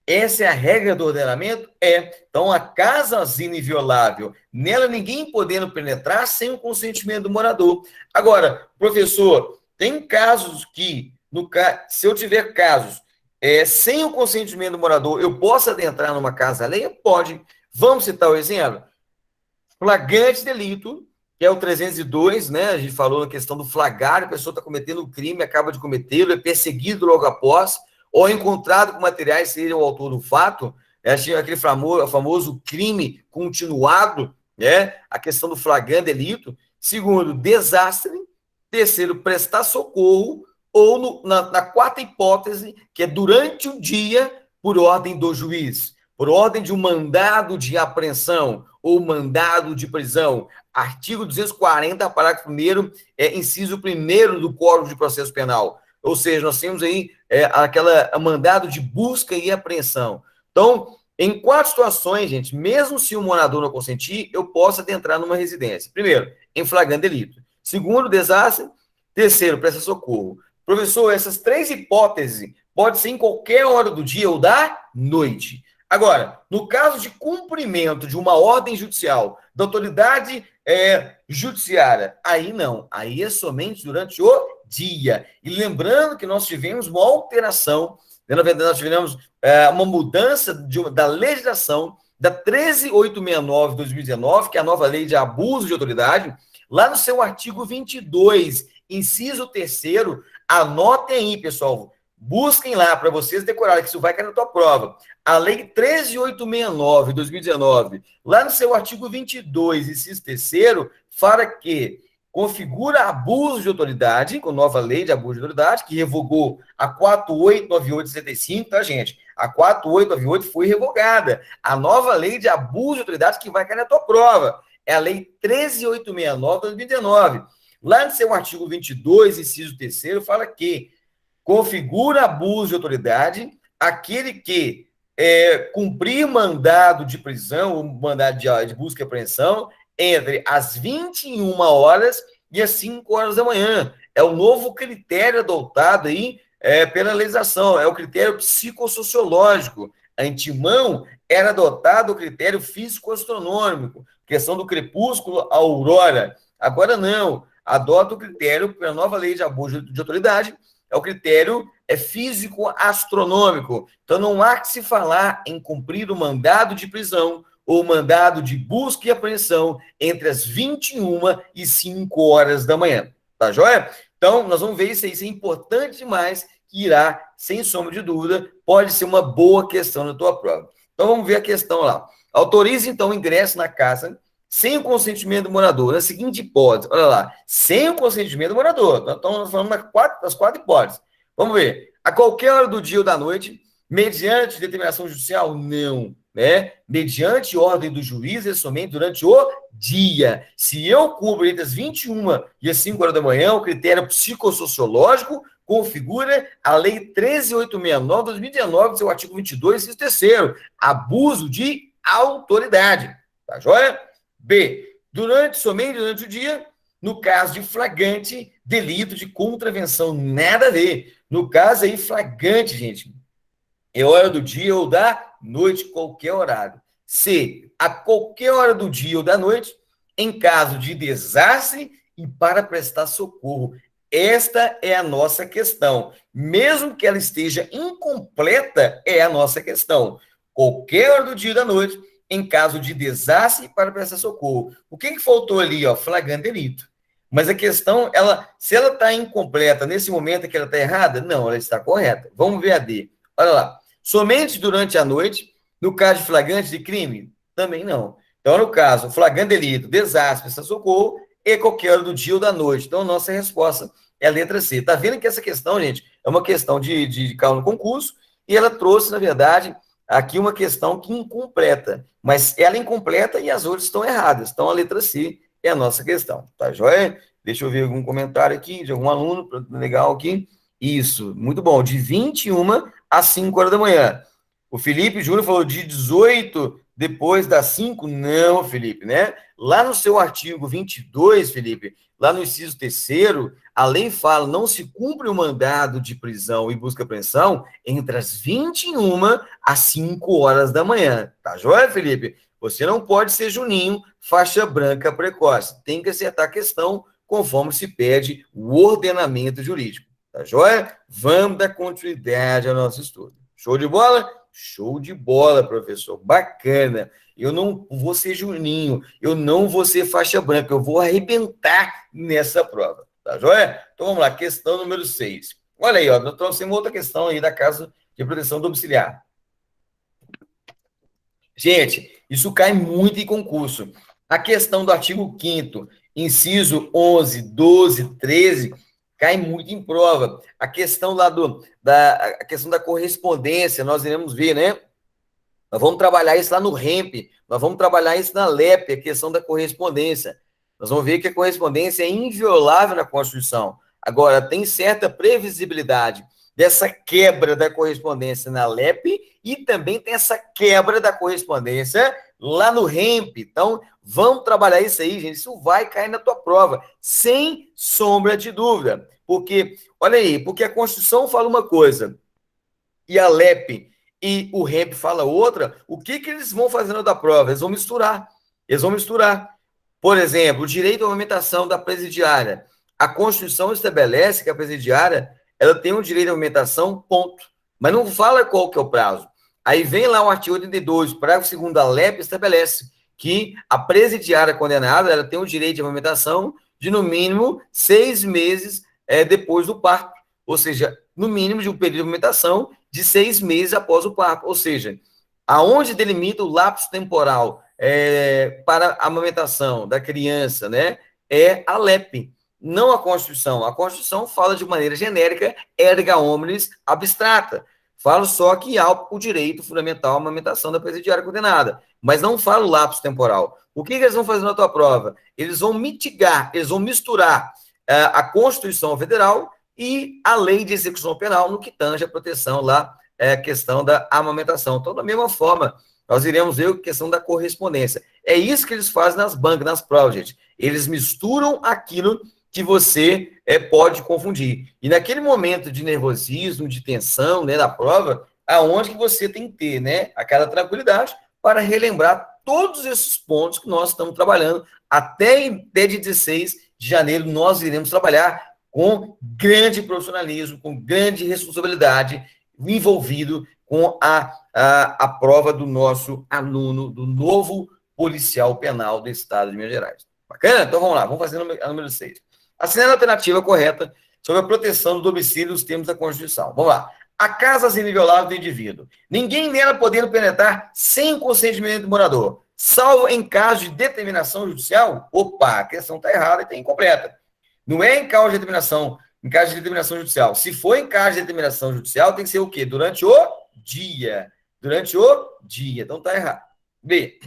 essa é a regra do ordenamento? Então, a casa asilo inviolável, nela ninguém podendo penetrar sem o consentimento do morador. Agora, professor, tem casos que, se eu tiver casos sem o consentimento do morador, eu posso adentrar numa casa alheia? Pode. Vamos citar o exemplo? Flagrante delito, que é o 302, né? A gente falou na questão do flagrário, a pessoa está cometendo um crime, acaba de cometê-lo, é perseguido logo após, ou encontrado com materiais seria o autor do fato, aquele famoso crime continuado, né? A questão do flagrante delito. Segundo, desastre. Terceiro, prestar socorro, ou na quarta hipótese, que é durante o dia, por ordem do juiz, por ordem de um mandado de apreensão ou mandado de prisão. Artigo 240, parágrafo 1º, inciso 1º do Código de Processo Penal. Ou seja, nós temos aí aquela mandado de busca e apreensão. Então, em 4 situações, gente, mesmo se o morador não consentir, eu posso adentrar numa residência. Primeiro, em flagrante delito. Segundo, desastre. Terceiro, presta socorro. Professor, essas 3 hipóteses pode ser em qualquer hora do dia ou da noite. Agora, no caso de cumprimento de uma ordem judicial, da autoridade judiciária, aí não. Aí é somente durante o dia. E lembrando que nós tivemos uma alteração, na verdade, nós tivemos uma mudança da legislação da 13.869 de 2019, que é a nova lei de abuso de autoridade, lá no seu artigo 22, inciso 3º, anotem aí, pessoal, busquem lá para vocês decorarem, que isso vai cair na tua prova. A lei 13.869 de 2019, lá no seu artigo 22, inciso 3º, fala que configura abuso de autoridade, com nova lei de abuso de autoridade, que revogou a 4898/65, tá, gente? A 4898 foi revogada. A nova lei de abuso de autoridade que vai cair na tua prova é a lei 13.869 de 2019. Lá no seu artigo 22, inciso 3º, fala que configura abuso de autoridade aquele que cumprir mandado de prisão, ou mandado de busca e apreensão, entre as 21 horas e as 5 horas da manhã. É o novo critério adotado aí pela legislação, é o critério psicossociológico. Antemão era adotado o critério físico-astronômico, questão do crepúsculo à aurora. Agora não, adota o critério pela nova lei de abuso de autoridade, é o critério físico-astronômico. Então não há que se falar em cumprir o mandado de prisão ou mandado de busca e apreensão entre as 21 e 5 horas da manhã. Tá joia? Então, nós vamos ver isso aí, isso é importante demais, que irá, sem sombra de dúvida, pode ser uma boa questão na tua prova. Então, vamos ver a questão lá. Autorize, então, o ingresso na casa sem o consentimento do morador. Na seguinte hipótese, olha lá, sem o consentimento do morador. Nós estamos falando das 4 hipóteses. Vamos ver. A qualquer hora do dia ou da noite, mediante determinação judicial? Não. Né? Mediante ordem do juiz, é somente durante o dia. Se eu cubro entre as 21 e as 5 horas da manhã, o critério psicossociológico configura a Lei 13.869 de 2019, seu artigo 22, inciso 3º, abuso de autoridade. Tá joia? B. Somente durante o dia, no caso de flagrante, delito de contravenção, nada a ver. No caso aí, flagrante, gente, é hora do dia ou da noite, qualquer horário. C. A qualquer hora do dia ou da noite, em caso de desastre e para prestar socorro. Esta é a nossa questão. Mesmo que ela esteja incompleta, é a nossa questão. Qualquer hora do dia ou da noite, em caso de desastre e para prestar socorro. O que faltou ali? Ó? Flagrante delito. Mas a questão, se ela está incompleta nesse momento que ela está errada, não, ela está correta. Vamos ver a D. Olha lá. Somente durante a noite, no caso de flagrante de crime? Também não. Então, no caso, flagrante delito, desastre, prestar socorro, e qualquer hora do dia ou da noite. Então, nossa resposta é a letra C. Tá vendo que essa questão, gente, é uma questão de cálculo no concurso, e ela trouxe, na verdade, aqui uma questão que incompleta. Mas ela é incompleta e as outras estão erradas. Então, a letra C é a nossa questão. Tá joia? Deixa eu ver algum comentário aqui de algum aluno, legal aqui. Isso, muito bom. De 21 às 5 horas da manhã. O Felipe Júnior falou de 18 depois das 5. Não, Felipe, né? Lá no seu artigo 22, Felipe, lá no inciso 3º, a lei fala, não se cumpre o mandado de prisão e busca e apreensão entre as 21 às 5 horas da manhã. Tá joia, Felipe? Você não pode ser Juninho, faixa branca precoce. Tem que acertar a questão conforme se pede o ordenamento jurídico. Tá joia? Vamos dar continuidade ao nosso estudo. Show de bola? Show de bola, professor. Bacana. Eu não vou ser Juninho, eu não vou ser faixa branca, eu vou arrebentar nessa prova. Tá joia? Então vamos lá, questão número 6. Olha aí, ó, nós trouxemos outra questão aí da Casa de Proteção Domiciliar. Gente, isso cai muito em concurso. A questão do artigo 5º, inciso 11, 12, 13, cai muito em prova. A questão lá a questão da correspondência, nós iremos ver, né? Nós vamos trabalhar isso lá no REMP, nós vamos trabalhar isso na LEP, a questão da correspondência. Nós vamos ver que a correspondência é inviolável na Constituição. Agora, tem certa previsibilidade. dessa quebra da correspondência na LEP e também tem essa quebra da correspondência lá no REMP. Então, vamos trabalhar isso aí, gente. Isso vai cair na tua prova, sem sombra de dúvida. Porque, olha aí, porque a Constituição fala uma coisa e a LEP e o REMP fala outra, o que eles vão fazendo da prova? Eles vão misturar. Eles vão misturar. Por exemplo, o direito à alimentação da presidiária. A Constituição estabelece que a presidiária ela tem um direito à alimentação, ponto. Mas não fala qual que é o prazo. Aí vem lá o artigo 82, parágrafo 2º da LEP estabelece que a presidiária condenada ela tem o direito de alimentação de, no mínimo, 6 meses depois do parto. Ou seja, no mínimo de um período de alimentação de 6 meses após o parto. Ou seja, aonde delimita o lapso temporal para a amamentação da criança, né, é a LEP, não a Constituição. A Constituição fala de maneira genérica, erga omnes abstrata. Fala só que há o direito fundamental à amamentação da presidiária condenada, mas não fala o lapso temporal. O que eles vão fazer na tua prova? Eles vão mitigar, eles vão misturar a Constituição Federal e a Lei de Execução Penal no que tange a proteção lá, a questão da amamentação. Então, da mesma forma, nós iremos ver a questão da correspondência. É isso que eles fazem nas bancas, nas provas, gente. Eles misturam aquilo que você pode confundir. E naquele momento de nervosismo, de tensão, né, da prova, aonde que você tem que ter, né, aquela tranquilidade para relembrar todos esses pontos que nós estamos trabalhando. Até de 16 de janeiro, nós iremos trabalhar com grande profissionalismo, com grande responsabilidade, envolvido com a prova do nosso aluno, do novo policial penal do Estado de Minas Gerais. Bacana? Então vamos lá, vamos fazer a número 6. Assinale a alternativa correta sobre a proteção do domicílio nos termos da Constituição. Vamos lá. A casa inviolável do indivíduo. Ninguém nela podendo penetrar sem o consentimento do morador, salvo em caso de determinação judicial. Opa, a questão está errada e está incompleta. Não é em caso de determinação, judicial. Se for em caso de determinação judicial, tem que ser o quê? Durante o dia. Durante o dia. Então está errado. B.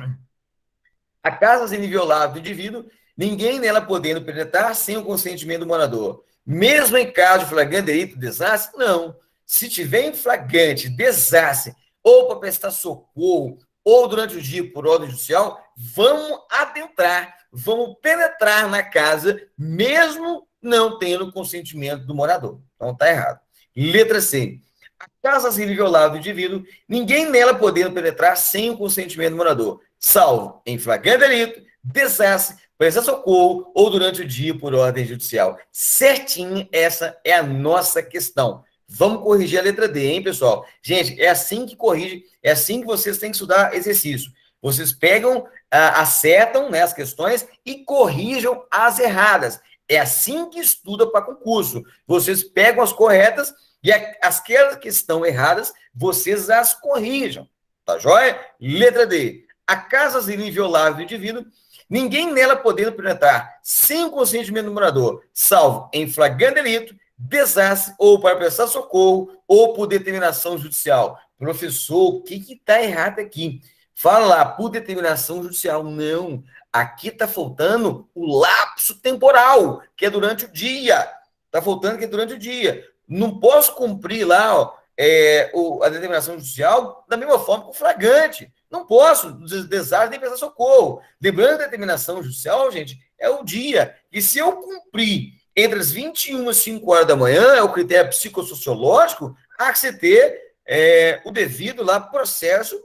A casa inviolável do indivíduo, ninguém nela podendo penetrar sem o consentimento do morador. Mesmo em caso de flagrante delito, desastre, não. Se tiver em flagrante, desastre, ou para prestar socorro, ou durante o dia por ordem judicial, vamos adentrar, vamos penetrar na casa, mesmo não tendo consentimento do morador. Então está errado. Letra C. A casa inviolável do indivíduo, ninguém nela podendo penetrar sem o consentimento do morador, salvo em flagrante delito, desastre, prestar socorro ou durante o dia por ordem judicial. Certinho, essa é a nossa questão. Vamos corrigir a letra D, hein, pessoal? Gente, é assim que corrige, é assim que vocês têm que estudar exercício. Vocês pegam, acertam, né, as questões e corrijam as erradas. É assim que estuda para concurso. Vocês pegam as corretas e aquelas que estão erradas, vocês as corrijam. Tá joia? Letra D. A casa inviolável do indivíduo, ninguém nela podendo penetrar sem o consentimento do morador, salvo em flagrante delito, desastre ou para prestar socorro ou por determinação judicial. Professor, o que está errado aqui? Fala lá, por determinação judicial. Não, aqui está faltando o lapso temporal, que é durante o dia. Está faltando que é durante o dia. Não posso cumprir lá a determinação judicial da mesma forma que o flagrante. Não posso, desastre nem prestar socorro. Lembrando que a determinação judicial, gente, é o dia. E se eu cumprir entre as 21 e 5 horas da manhã, é o critério psicossociológico, há que você ter o devido lá processo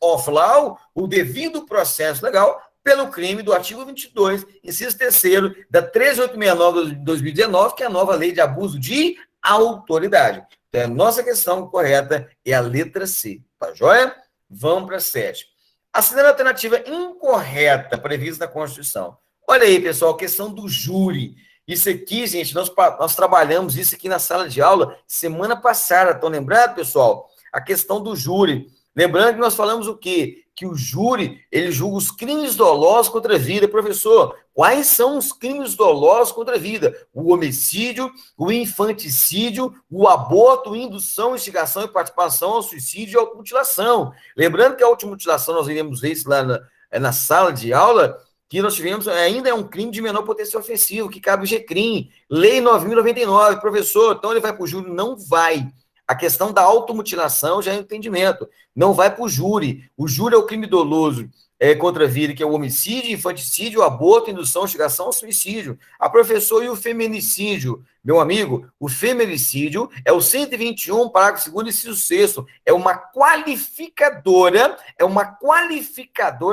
off law, o devido processo legal pelo crime do artigo 22, inciso 3º, da 13869 de 2019, que é a nova lei de abuso de autoridade. Então, a nossa questão correta é a letra C, tá joia? Vamos para 7. Assinando a alternativa incorreta prevista na Constituição. Olha aí, pessoal, a questão do júri. Isso aqui, gente, nós trabalhamos isso aqui na sala de aula semana passada. Estão lembrando, pessoal? A questão do júri. Lembrando que nós falamos o quê? Que o júri, ele julga os crimes dolosos contra a vida. Professor, quais são os crimes dolosos contra a vida? O homicídio, o infanticídio, o aborto, indução, instigação e participação ao suicídio e automutilação. Lembrando que a automutilação, nós iremos ver isso lá na sala de aula, que nós tivemos, ainda é um crime de menor potencial ofensivo, que cabe o GCRIM, Lei 9.099, professor, então ele vai para o júri? Não vai. A questão da automutilação já é entendimento, não vai para o júri. O júri é o crime doloso contra a vida, que é o homicídio, infanticídio, aborto, indução, instigação, suicídio. A professor, e o feminicídio? Meu amigo, o feminicídio é o 121, parágrafo 2º, inciso 6º, é uma qualificadora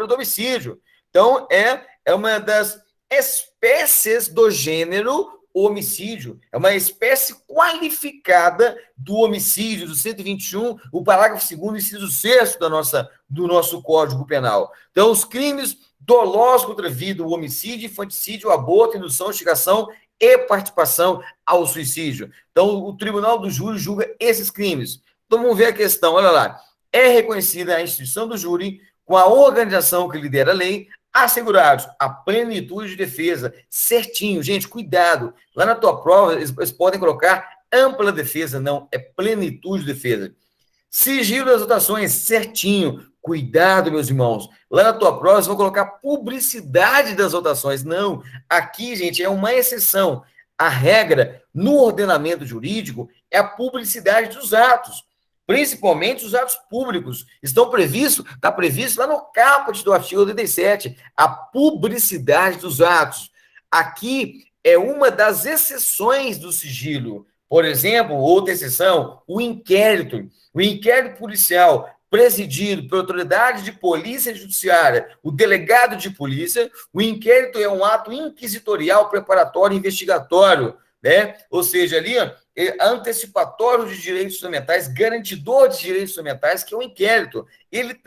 do homicídio. Então, é uma das espécies do gênero homicídio. É uma espécie qualificada do homicídio, do 121, o parágrafo 2º, inciso 6º do nosso Código Penal. Então, os crimes dolosos contra a vida, o homicídio, infanticídio, aborto, indução, instigação e participação ao suicídio. Então, o Tribunal do Júri julga esses crimes. Então, vamos ver a questão, olha lá. É reconhecida a instituição do júri com a organização que lidera a lei, assegurados a plenitude de defesa, certinho. Gente, cuidado. Lá na tua prova, eles podem colocar ampla defesa, não, é plenitude de defesa. Sigilo das votações, certinho. Cuidado, meus irmãos. Lá na tua prova, eles vão colocar publicidade das votações. Não, aqui, gente, é uma exceção. A regra no ordenamento jurídico é a publicidade dos atos, principalmente os atos públicos. Está previsto lá no caput do artigo 87, a publicidade dos atos. Aqui é uma das exceções do sigilo. Por exemplo, outra exceção, o inquérito. O inquérito policial presidido por autoridade de polícia judiciária, o delegado de polícia, o inquérito é um ato inquisitorial, preparatório, investigatório, né? Ou seja, ali, antecipatório de direitos fundamentais, garantidor de direitos fundamentais, que é o inquérito. Ele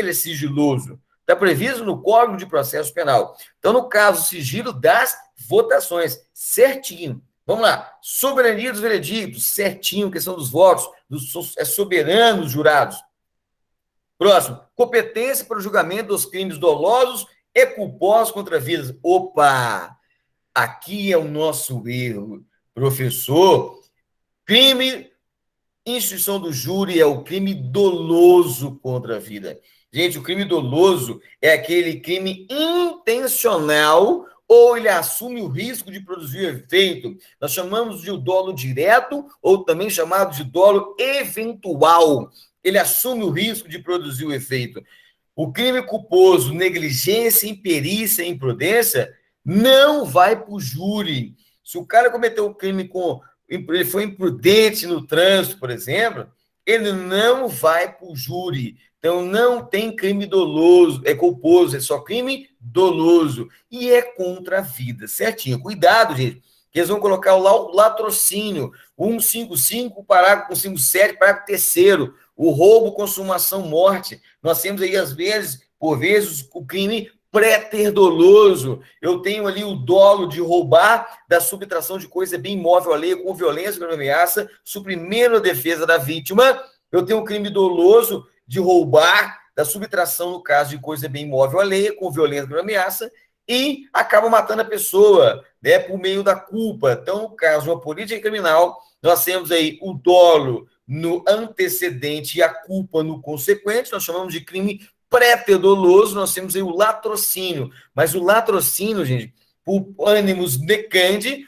é sigiloso. Está previsto no Código de Processo Penal. Então, no caso, sigilo das votações, certinho. Vamos lá. Soberania dos veredictos, certinho, questão dos votos, soberanos jurados. Próximo. Competência para o julgamento dos crimes dolosos e culposos contra vidas. Opa! Aqui é o nosso erro, professor. Crime, instituição do júri é o crime doloso contra a vida. Gente, o crime doloso é aquele crime intencional ou ele assume o risco de produzir efeito. Nós chamamos de dolo direto ou também chamado de dolo eventual. Ele assume o risco de produzir o efeito. O crime culposo, negligência, imperícia, imprudência, não vai para o júri. Se o cara cometeu um crime ele foi imprudente no trânsito, por exemplo, ele não vai para o júri. Então, não tem crime doloso, é culposo, é só crime doloso. E é contra a vida, certinho. Cuidado, gente, que eles vão colocar lá o latrocínio, 155, parágrafo 157, parágrafo 3º, o roubo, consumação, morte. Nós temos aí, às vezes, por vezes, o crime préter doloso. Eu tenho ali o dolo de roubar, da subtração de coisa bem imóvel alheia com violência ou ameaça, suprimendo a defesa da vítima. Eu tenho o crime doloso de roubar, da subtração, no caso de coisa bem imóvel alheia com violência ou ameaça, e acaba matando a pessoa, né, por meio da culpa. Então, no caso de uma política criminal, nós temos aí o dolo no antecedente e a culpa no consequente, nós chamamos de crime pré-doloso, nós temos aí o latrocínio. Mas o latrocínio, gente, por ânimos decante,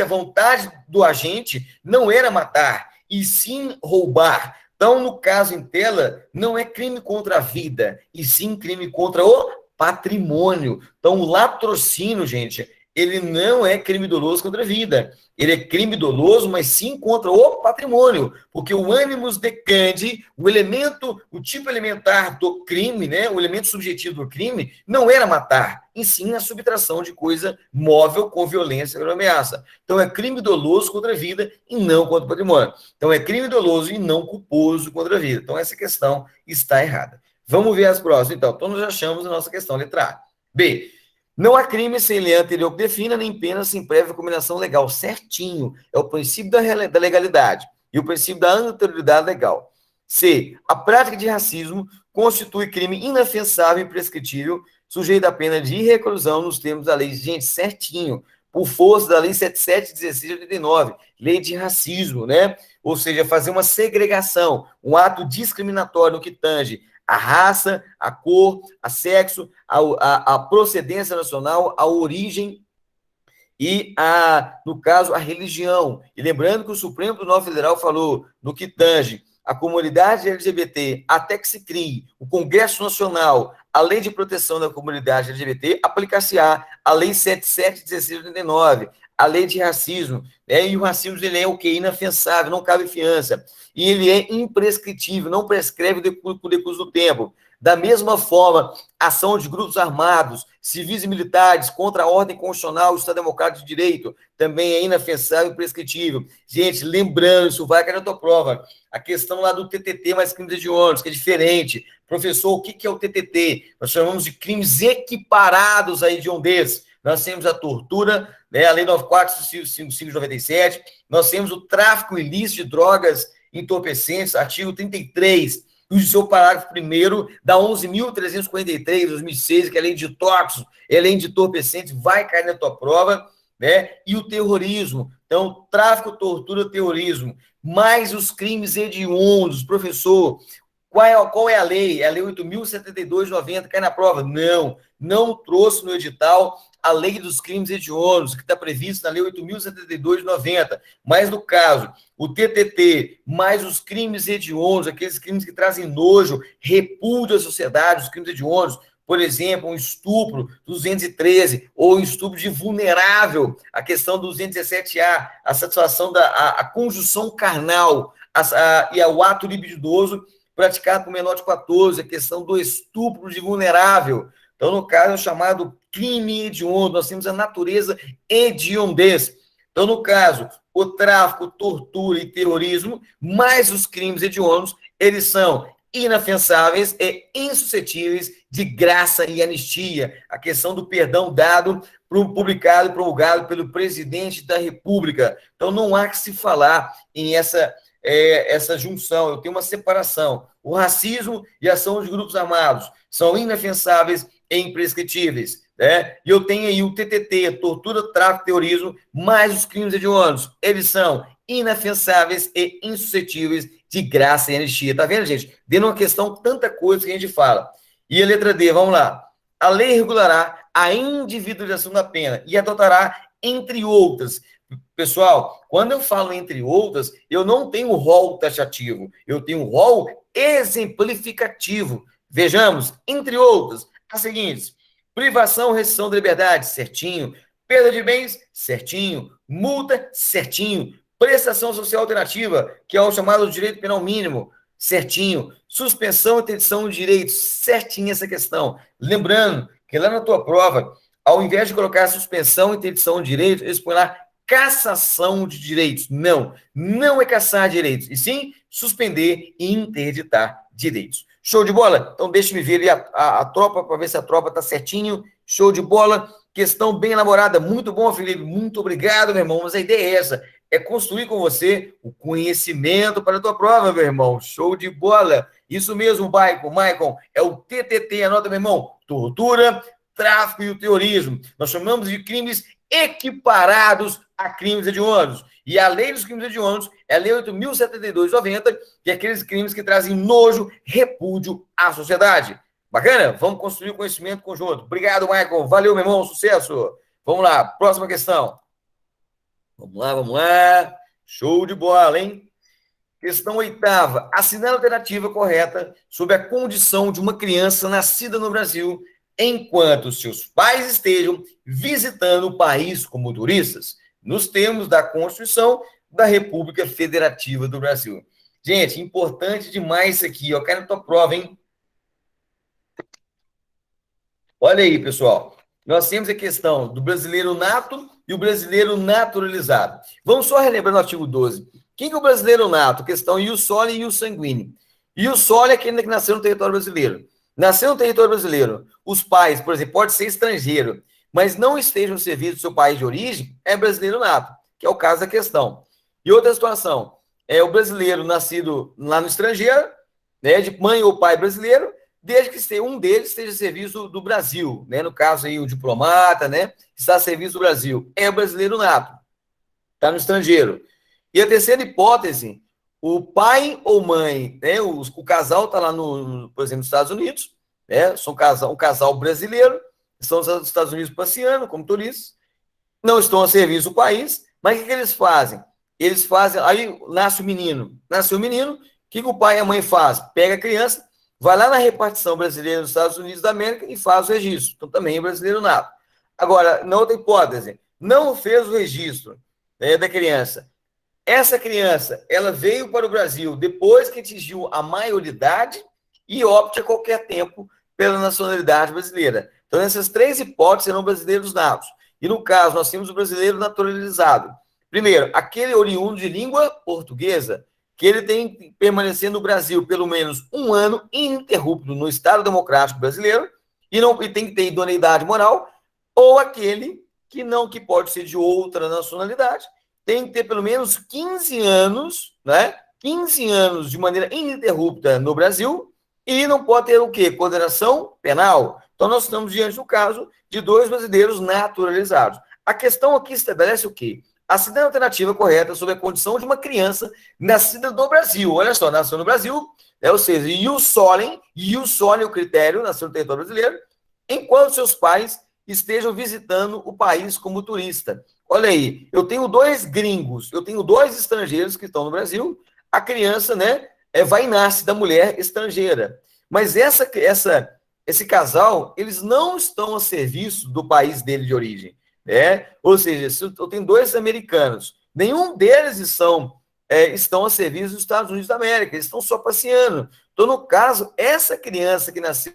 a vontade do agente não era matar, e sim roubar. Então, no caso em tela, não é crime contra a vida, e sim crime contra o patrimônio. Então, o latrocínio, gente, ele não é crime doloso contra a vida. Ele é crime doloso, mas sim contra o patrimônio, porque o animus decandi, o tipo elementar do crime, né, o elemento subjetivo do crime, não era matar, e sim a subtração de coisa móvel com violência ou ameaça. Então é crime doloso contra a vida e não contra o patrimônio. Então é crime doloso e não culposo contra a vida. Então essa questão está errada. Vamos ver as próximas. Então nós já achamos a nossa questão, letra A. B. Não há crime sem lei anterior que defina, nem pena sem prévia combinação legal. Certinho. É o princípio da legalidade e o princípio da anterioridade legal. C. A prática de racismo constitui crime inafensável e prescritível, sujeito à pena de reclusão nos termos da lei. Gente, certinho. Por força da lei 7716/89, lei de racismo, né? Ou seja, fazer uma segregação, um ato discriminatório no que tange a raça, a cor, a sexo, a procedência nacional, a origem e, no caso, a religião. E lembrando que o Supremo Tribunal Federal falou, no que tange a comunidade LGBT, até que se crie o Congresso Nacional, a Lei de Proteção da Comunidade LGBT, aplicar-se-á a Lei 77.1689, a Lei de Racismo, né? E o racismo ele é o quê? Inafensável, não cabe fiança. E ele é imprescritível, não prescreve com o decurso do tempo. Da mesma forma, ação de grupos armados, civis e militares contra a ordem constitucional e o Estado Democrático de Direito também é inafensável e prescritível. Gente, lembrando, isso vai cair na tua prova, a questão lá do TTT mais crimes hediondos, que é diferente. Professor, o que é o TTT? Nós chamamos de crimes equiparados a hediondez. Nós temos a tortura, né, a Lei 94.555 de 97, nós temos o tráfico ilícito de drogas entorpecentes, artigo 33, e o seu parágrafo 1º da 11.343, de 2006, que é a lei de tóxicos, é a lei de entorpecentes, vai cair na tua prova, né? E o terrorismo. Então, tráfico, tortura, terrorismo, mais os crimes hediondos. Professor, qual é a lei? É a lei 8.072/90, cai na prova? Não trouxe no edital a lei dos crimes hediondos, que está previsto na lei 8.072/90. Mas, no caso, o TTT, mais os crimes hediondos, aqueles crimes que trazem nojo, repúdio à sociedade, os crimes hediondos, por exemplo, um estupro, 213, ou um estupro de vulnerável, a questão do 217A, a satisfação a conjunção carnal e o ato libidoso praticado por menor de 14, a questão do estupro de vulnerável. Então, no caso, é o chamado crime hediondo, nós temos a natureza hediondez. Então, no caso, o tráfico, tortura e terrorismo, mais os crimes hediondos, eles são inafensáveis e insuscetíveis de graça e anistia. A questão do perdão dado, publicado e promulgado pelo presidente da República. Então, não há que se falar em essa junção, eu tenho uma separação. O racismo e a ação de grupos armados são inafensáveis e imprescritíveis, né? E eu tenho aí o TTT, tortura, tráfico, terrorismo, mais os crimes hediondos. Eles são inafensáveis e insuscetíveis de graça e anistia. Tá vendo, gente? Dentro de uma questão, tanta coisa que a gente fala. E a letra D, vamos lá. A lei regulará a individualização da pena e adotará, entre outras. Pessoal, quando eu falo entre outras, eu não tenho rol taxativo, eu tenho rol exemplificativo. Vejamos, entre outras, as seguintes: privação, restrição da liberdade, certinho. Perda de bens, certinho. Multa, certinho. Prestação social alternativa, que é o chamado direito penal mínimo, certinho. Suspensão e interdição de direitos, certinho essa questão. Lembrando que lá na tua prova, ao invés de colocar suspensão e interdição de direitos, eles põem lá cassação de direitos. Não é caçar direitos, e sim suspender e interditar direitos. Show de bola? Então, deixa-me ver ali a tropa, para ver se a tropa está certinho. Show de bola. Questão bem elaborada. Muito bom, Felipe. Muito obrigado, meu irmão. Mas a ideia é essa, é construir com você o conhecimento para a tua prova, meu irmão. Show de bola. Isso mesmo, Maicon. É o TTT. Anota, meu irmão. Tortura, tráfico e o terrorismo. Nós chamamos de crimes equiparados a crimes hediondos. E a lei dos crimes hediondos é a lei 8.072/90, que é aqueles crimes que trazem nojo, repúdio à sociedade. Bacana? Vamos construir o conhecimento conjunto. Obrigado, Michael. Valeu, meu irmão. Sucesso. Vamos lá. Próxima questão. Vamos lá. Show de bola, hein? Questão 8ª. Assinale a alternativa correta sobre a condição de uma criança nascida no Brasil enquanto seus pais estejam visitando o país como turistas, nos termos da Constituição da República Federativa do Brasil. Gente, importante demais isso aqui, ó. Cai na tua prova, hein? Olha aí, pessoal. Nós temos a questão do brasileiro nato e o brasileiro naturalizado. Vamos só relembrar no artigo 12. Quem que é o brasileiro nato? Questão ius soli e ius sanguíneo. Ius soli é aquele que nasceu no território brasileiro. Nasceu no território brasileiro. Os pais, por exemplo, pode ser estrangeiro, mas não estejam no serviço do seu país de origem, é brasileiro nato, que é o caso da questão. E outra situação, é o brasileiro nascido lá no estrangeiro, né, de mãe ou pai brasileiro, desde que um deles esteja a serviço do Brasil, né, no caso aí o diplomata, né, está a serviço do Brasil, é brasileiro nato, está no estrangeiro. E a terceira hipótese, o pai ou mãe, né, o casal está lá, por exemplo, nos Estados Unidos, né, são um casal brasileiro, estão nos Estados Unidos passeando como turistas, não estão a serviço do país, mas o que eles fazem? Eles fazem, aí nasce o menino, o que o pai e a mãe fazem? Pega a criança, vai lá na repartição brasileira dos Estados Unidos da América e faz o registro. Então, também é brasileiro nato. Agora, na outra hipótese, não fez o registro, né, da criança. Essa criança, ela veio para o Brasil depois que atingiu a maioridade e opta a qualquer tempo pela nacionalidade brasileira. Então, essas três hipóteses serão brasileiros natos. E, no caso, nós temos o brasileiro naturalizado. Primeiro, aquele oriundo de língua portuguesa, que ele tem que permanecer no Brasil pelo menos um ano ininterrupto no Estado Democrático Brasileiro e tem que ter idoneidade moral, ou aquele que pode ser de outra nacionalidade, tem que ter pelo menos 15 anos, né? 15 anos de maneira ininterrupta no Brasil e não pode ter o quê? Condenação penal. Então, nós estamos diante do caso de dois brasileiros naturalizados. A questão aqui estabelece o quê? A cidadania alternativa correta sobre a condição de uma criança nascida no Brasil. Olha só, nasceu no Brasil, ou seja, ius solem o critério, nasceu no território brasileiro, enquanto seus pais estejam visitando o país como turista. Olha aí, eu tenho dois gringos, eu tenho dois estrangeiros que estão no Brasil, a criança, né, vai e nasce da mulher estrangeira. Mas esse casal, eles não estão a serviço do país dele de origem, né? Ou seja, se eu tenho dois americanos, nenhum deles estão a serviço dos Estados Unidos da América, eles estão só passeando. Então, no caso, essa criança que nasceu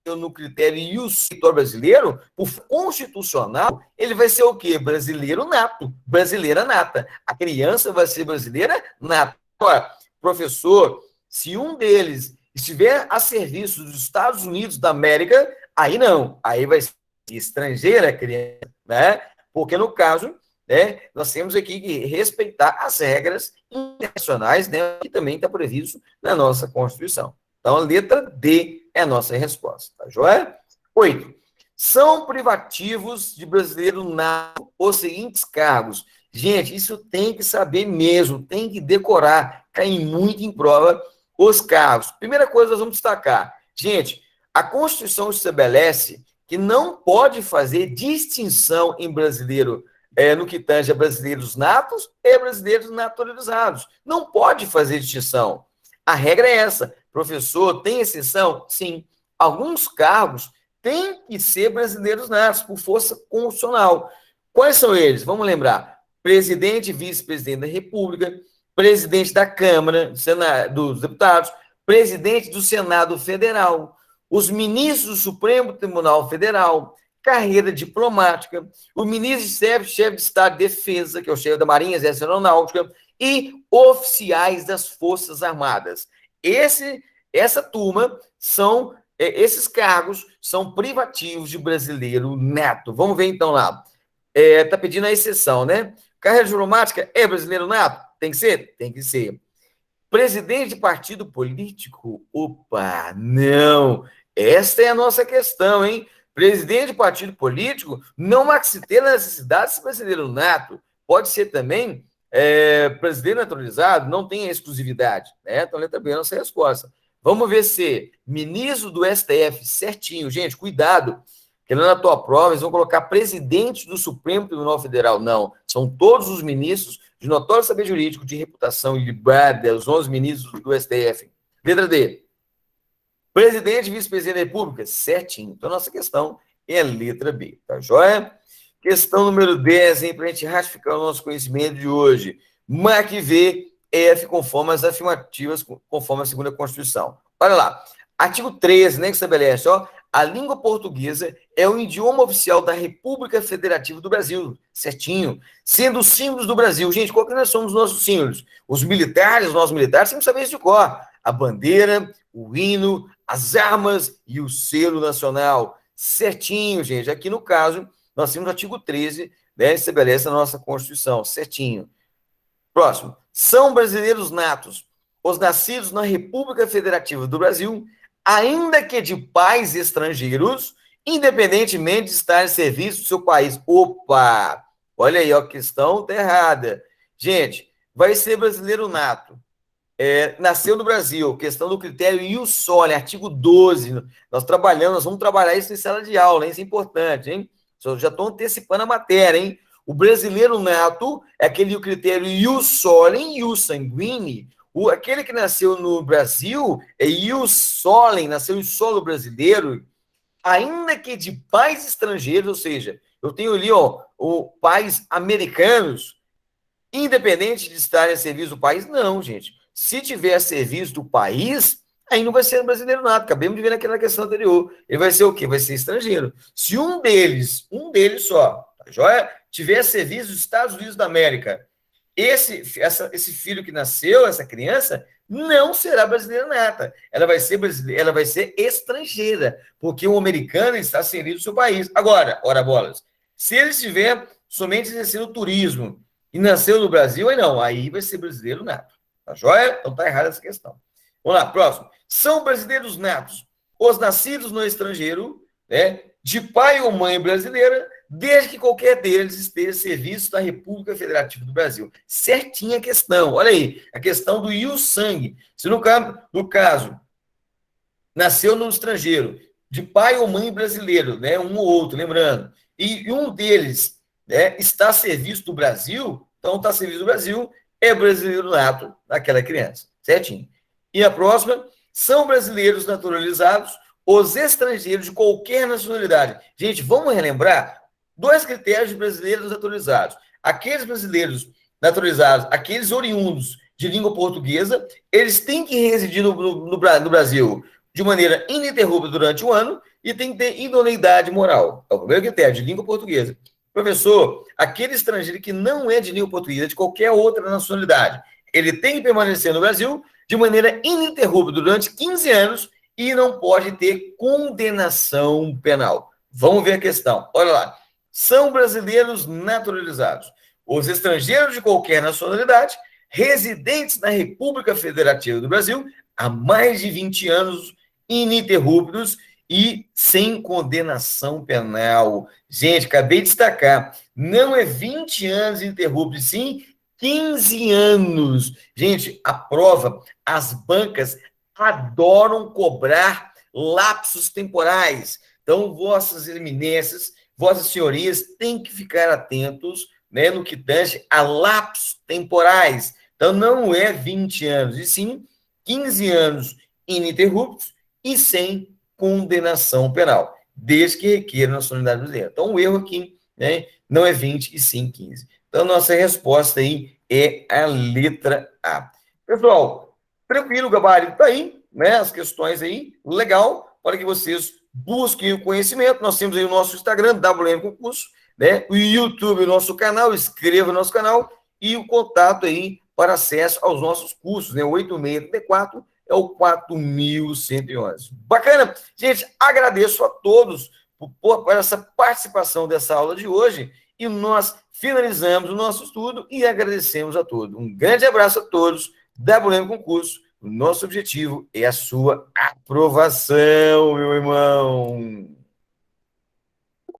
no critério e o território brasileiro, o constitucional, ele vai ser o quê? Brasileiro nato, brasileira nata. A criança vai ser brasileira nata. Agora, professor, se um deles estiver a serviço dos Estados Unidos da América, aí não, aí vai ser estrangeira a criança, né? Porque no caso, né, nós temos aqui que respeitar as regras internacionais, né, que também está previsto na nossa Constituição. Então, a letra D é a nossa resposta, tá joia? 8. São privativos de brasileiro nato os seguintes cargos. Gente, isso tem que saber mesmo, tem que decorar, cai muito em prova os cargos. Primeira coisa, nós vamos destacar. Gente, a Constituição estabelece que não pode fazer distinção em brasileiro, no que tange a brasileiros natos e brasileiros naturalizados. Não pode fazer distinção. A regra é essa. Professor, tem exceção? Sim. Alguns cargos têm que ser brasileiros natos, por força constitucional. Quais são eles? Vamos lembrar. Presidente e vice-presidente da República, presidente da Câmara dos Deputados, presidente do Senado Federal, os ministros do Supremo Tribunal Federal, carreira diplomática, o ministro-chefe de Estado de Defesa, que é o chefe da Marinha, Exército e Aeronáutica, e oficiais das Forças Armadas. Essa turma esses cargos são privativos de brasileiro nato. Vamos ver então lá. Está pedindo a exceção, né? Carreira diplomática é brasileiro nato? Tem que ser? Tem que ser. Presidente de partido político? Opa, não. Esta é a nossa questão, hein? Presidente de partido político não há que se ter a necessidade de ser brasileiro nato. Pode ser também brasileiro naturalizado, não tem exclusividade, né? Então, letra B é a nossa resposta. Vamos ver se ministro do STF, certinho. Gente, cuidado, que na tua prova eles vão colocar presidente do Supremo Tribunal Federal. Não, são todos os ministros de notório saber jurídico, de reputação e liberdade, os 11 ministros do STF. Letra D. Presidente e vice-presidente da República, certinho. Então, nossa questão é a letra B, tá joia? Questão número 10, hein, para a gente ratificar o nosso conhecimento de hoje. Marque V, F, conforme as afirmativas, conforme a segunda Constituição. Olha lá, artigo 13, né, que estabelece, ó, a língua portuguesa é o idioma oficial da República Federativa do Brasil, certinho. Sendo os símbolos do Brasil. Gente, qual que nós somos os nossos símbolos? Os nossos militares, temos que saber isso de cor. A bandeira, o hino, as armas e o selo nacional. Certinho, gente. Aqui no caso, nós temos o artigo 13, né, estabelece a nossa Constituição, certinho. Próximo. São brasileiros natos os nascidos na República Federativa do Brasil, ainda que de pais estrangeiros, independentemente de estar em serviço do seu país. Opa! Olha aí, ó, a questão está errada. Gente, vai ser brasileiro nato. Nasceu no Brasil, questão do critério ius soli, artigo 12. Nós vamos trabalhar isso em sala de aula, hein? Isso é importante, hein? Já estou antecipando a matéria, hein? O brasileiro nato é aquele o critério ius soli, ius sanguine. Aquele que nasceu no Brasil é ius soli, nasceu em solo brasileiro, ainda que de pais estrangeiros, ou seja, eu tenho ali, pais americanos, independente de estarem a serviço do país, não, gente. Se tiver a serviço do país, aí não vai ser brasileiro nato. Acabamos de ver naquela questão anterior. Ele vai ser o quê? Vai ser estrangeiro. Se um deles só, tá joia? Tiver a serviço dos Estados Unidos da América, esse filho que nasceu, essa criança, não será brasileira nata. Ela vai ser estrangeira, porque o americano está servindo do seu país. Agora, ora bolas, se ele estiver somente exercendo turismo e nasceu no Brasil, aí vai ser brasileiro nato. Tá joia? Então tá errada essa questão. Vamos lá, próximo. São brasileiros natos os nascidos no estrangeiro, né, de pai ou mãe brasileira, desde que qualquer deles esteja a serviço da República Federativa do Brasil. Certinha a questão. Olha aí, a questão do ius sangue. Se no caso, nasceu no estrangeiro, de pai ou mãe brasileiro, né, um ou outro, lembrando, e um deles, né, está a serviço do Brasil, então está a serviço do Brasil, é brasileiro nato daquela criança, certinho. E a próxima, são brasileiros naturalizados os estrangeiros de qualquer nacionalidade. Gente, vamos relembrar dois critérios de brasileiros naturalizados. Aqueles brasileiros naturalizados, aqueles oriundos de língua portuguesa, eles têm que residir no Brasil de maneira ininterrupta durante um ano e tem que ter idoneidade moral. É o primeiro critério, de língua portuguesa. Professor, aquele estrangeiro que não é de língua portuguesa, de qualquer outra nacionalidade, ele tem que permanecer no Brasil de maneira ininterrupta durante 15 anos e não pode ter condenação penal. Vamos ver a questão. Olha lá. São brasileiros naturalizados os estrangeiros de qualquer nacionalidade residentes na República Federativa do Brasil há mais de 20 anos ininterruptos e sem condenação penal. Gente, acabei de destacar, não é 20 anos ininterruptos, sim 15 anos. Gente, a prova, as bancas adoram cobrar lapsos temporais. Então, vossas eminências, vossas senhorias, têm que ficar atentos, né, no que tange a lapsos temporais. Então, não é 20 anos, e sim 15 anos ininterruptos e sem condenação penal, desde que requeira nacionalidade brasileira. Então, o erro aqui, né, não é 20 e sim 15. Então, nossa resposta aí é a letra A. Pessoal, tranquilo, o gabarito está aí, né? As questões aí, legal, para que vocês busquem o conhecimento. Nós temos aí o nosso Instagram, WM Concurso, né? O YouTube, o nosso canal, inscreva no nosso canal e o contato aí para acesso aos nossos cursos, né? O 8634 é o 4111. Bacana? Gente, agradeço a todos por essa participação dessa aula de hoje e nós finalizamos o nosso estudo e agradecemos a todos. Um grande abraço a todos, WM Concurso. O nosso objetivo é a sua aprovação, meu irmão.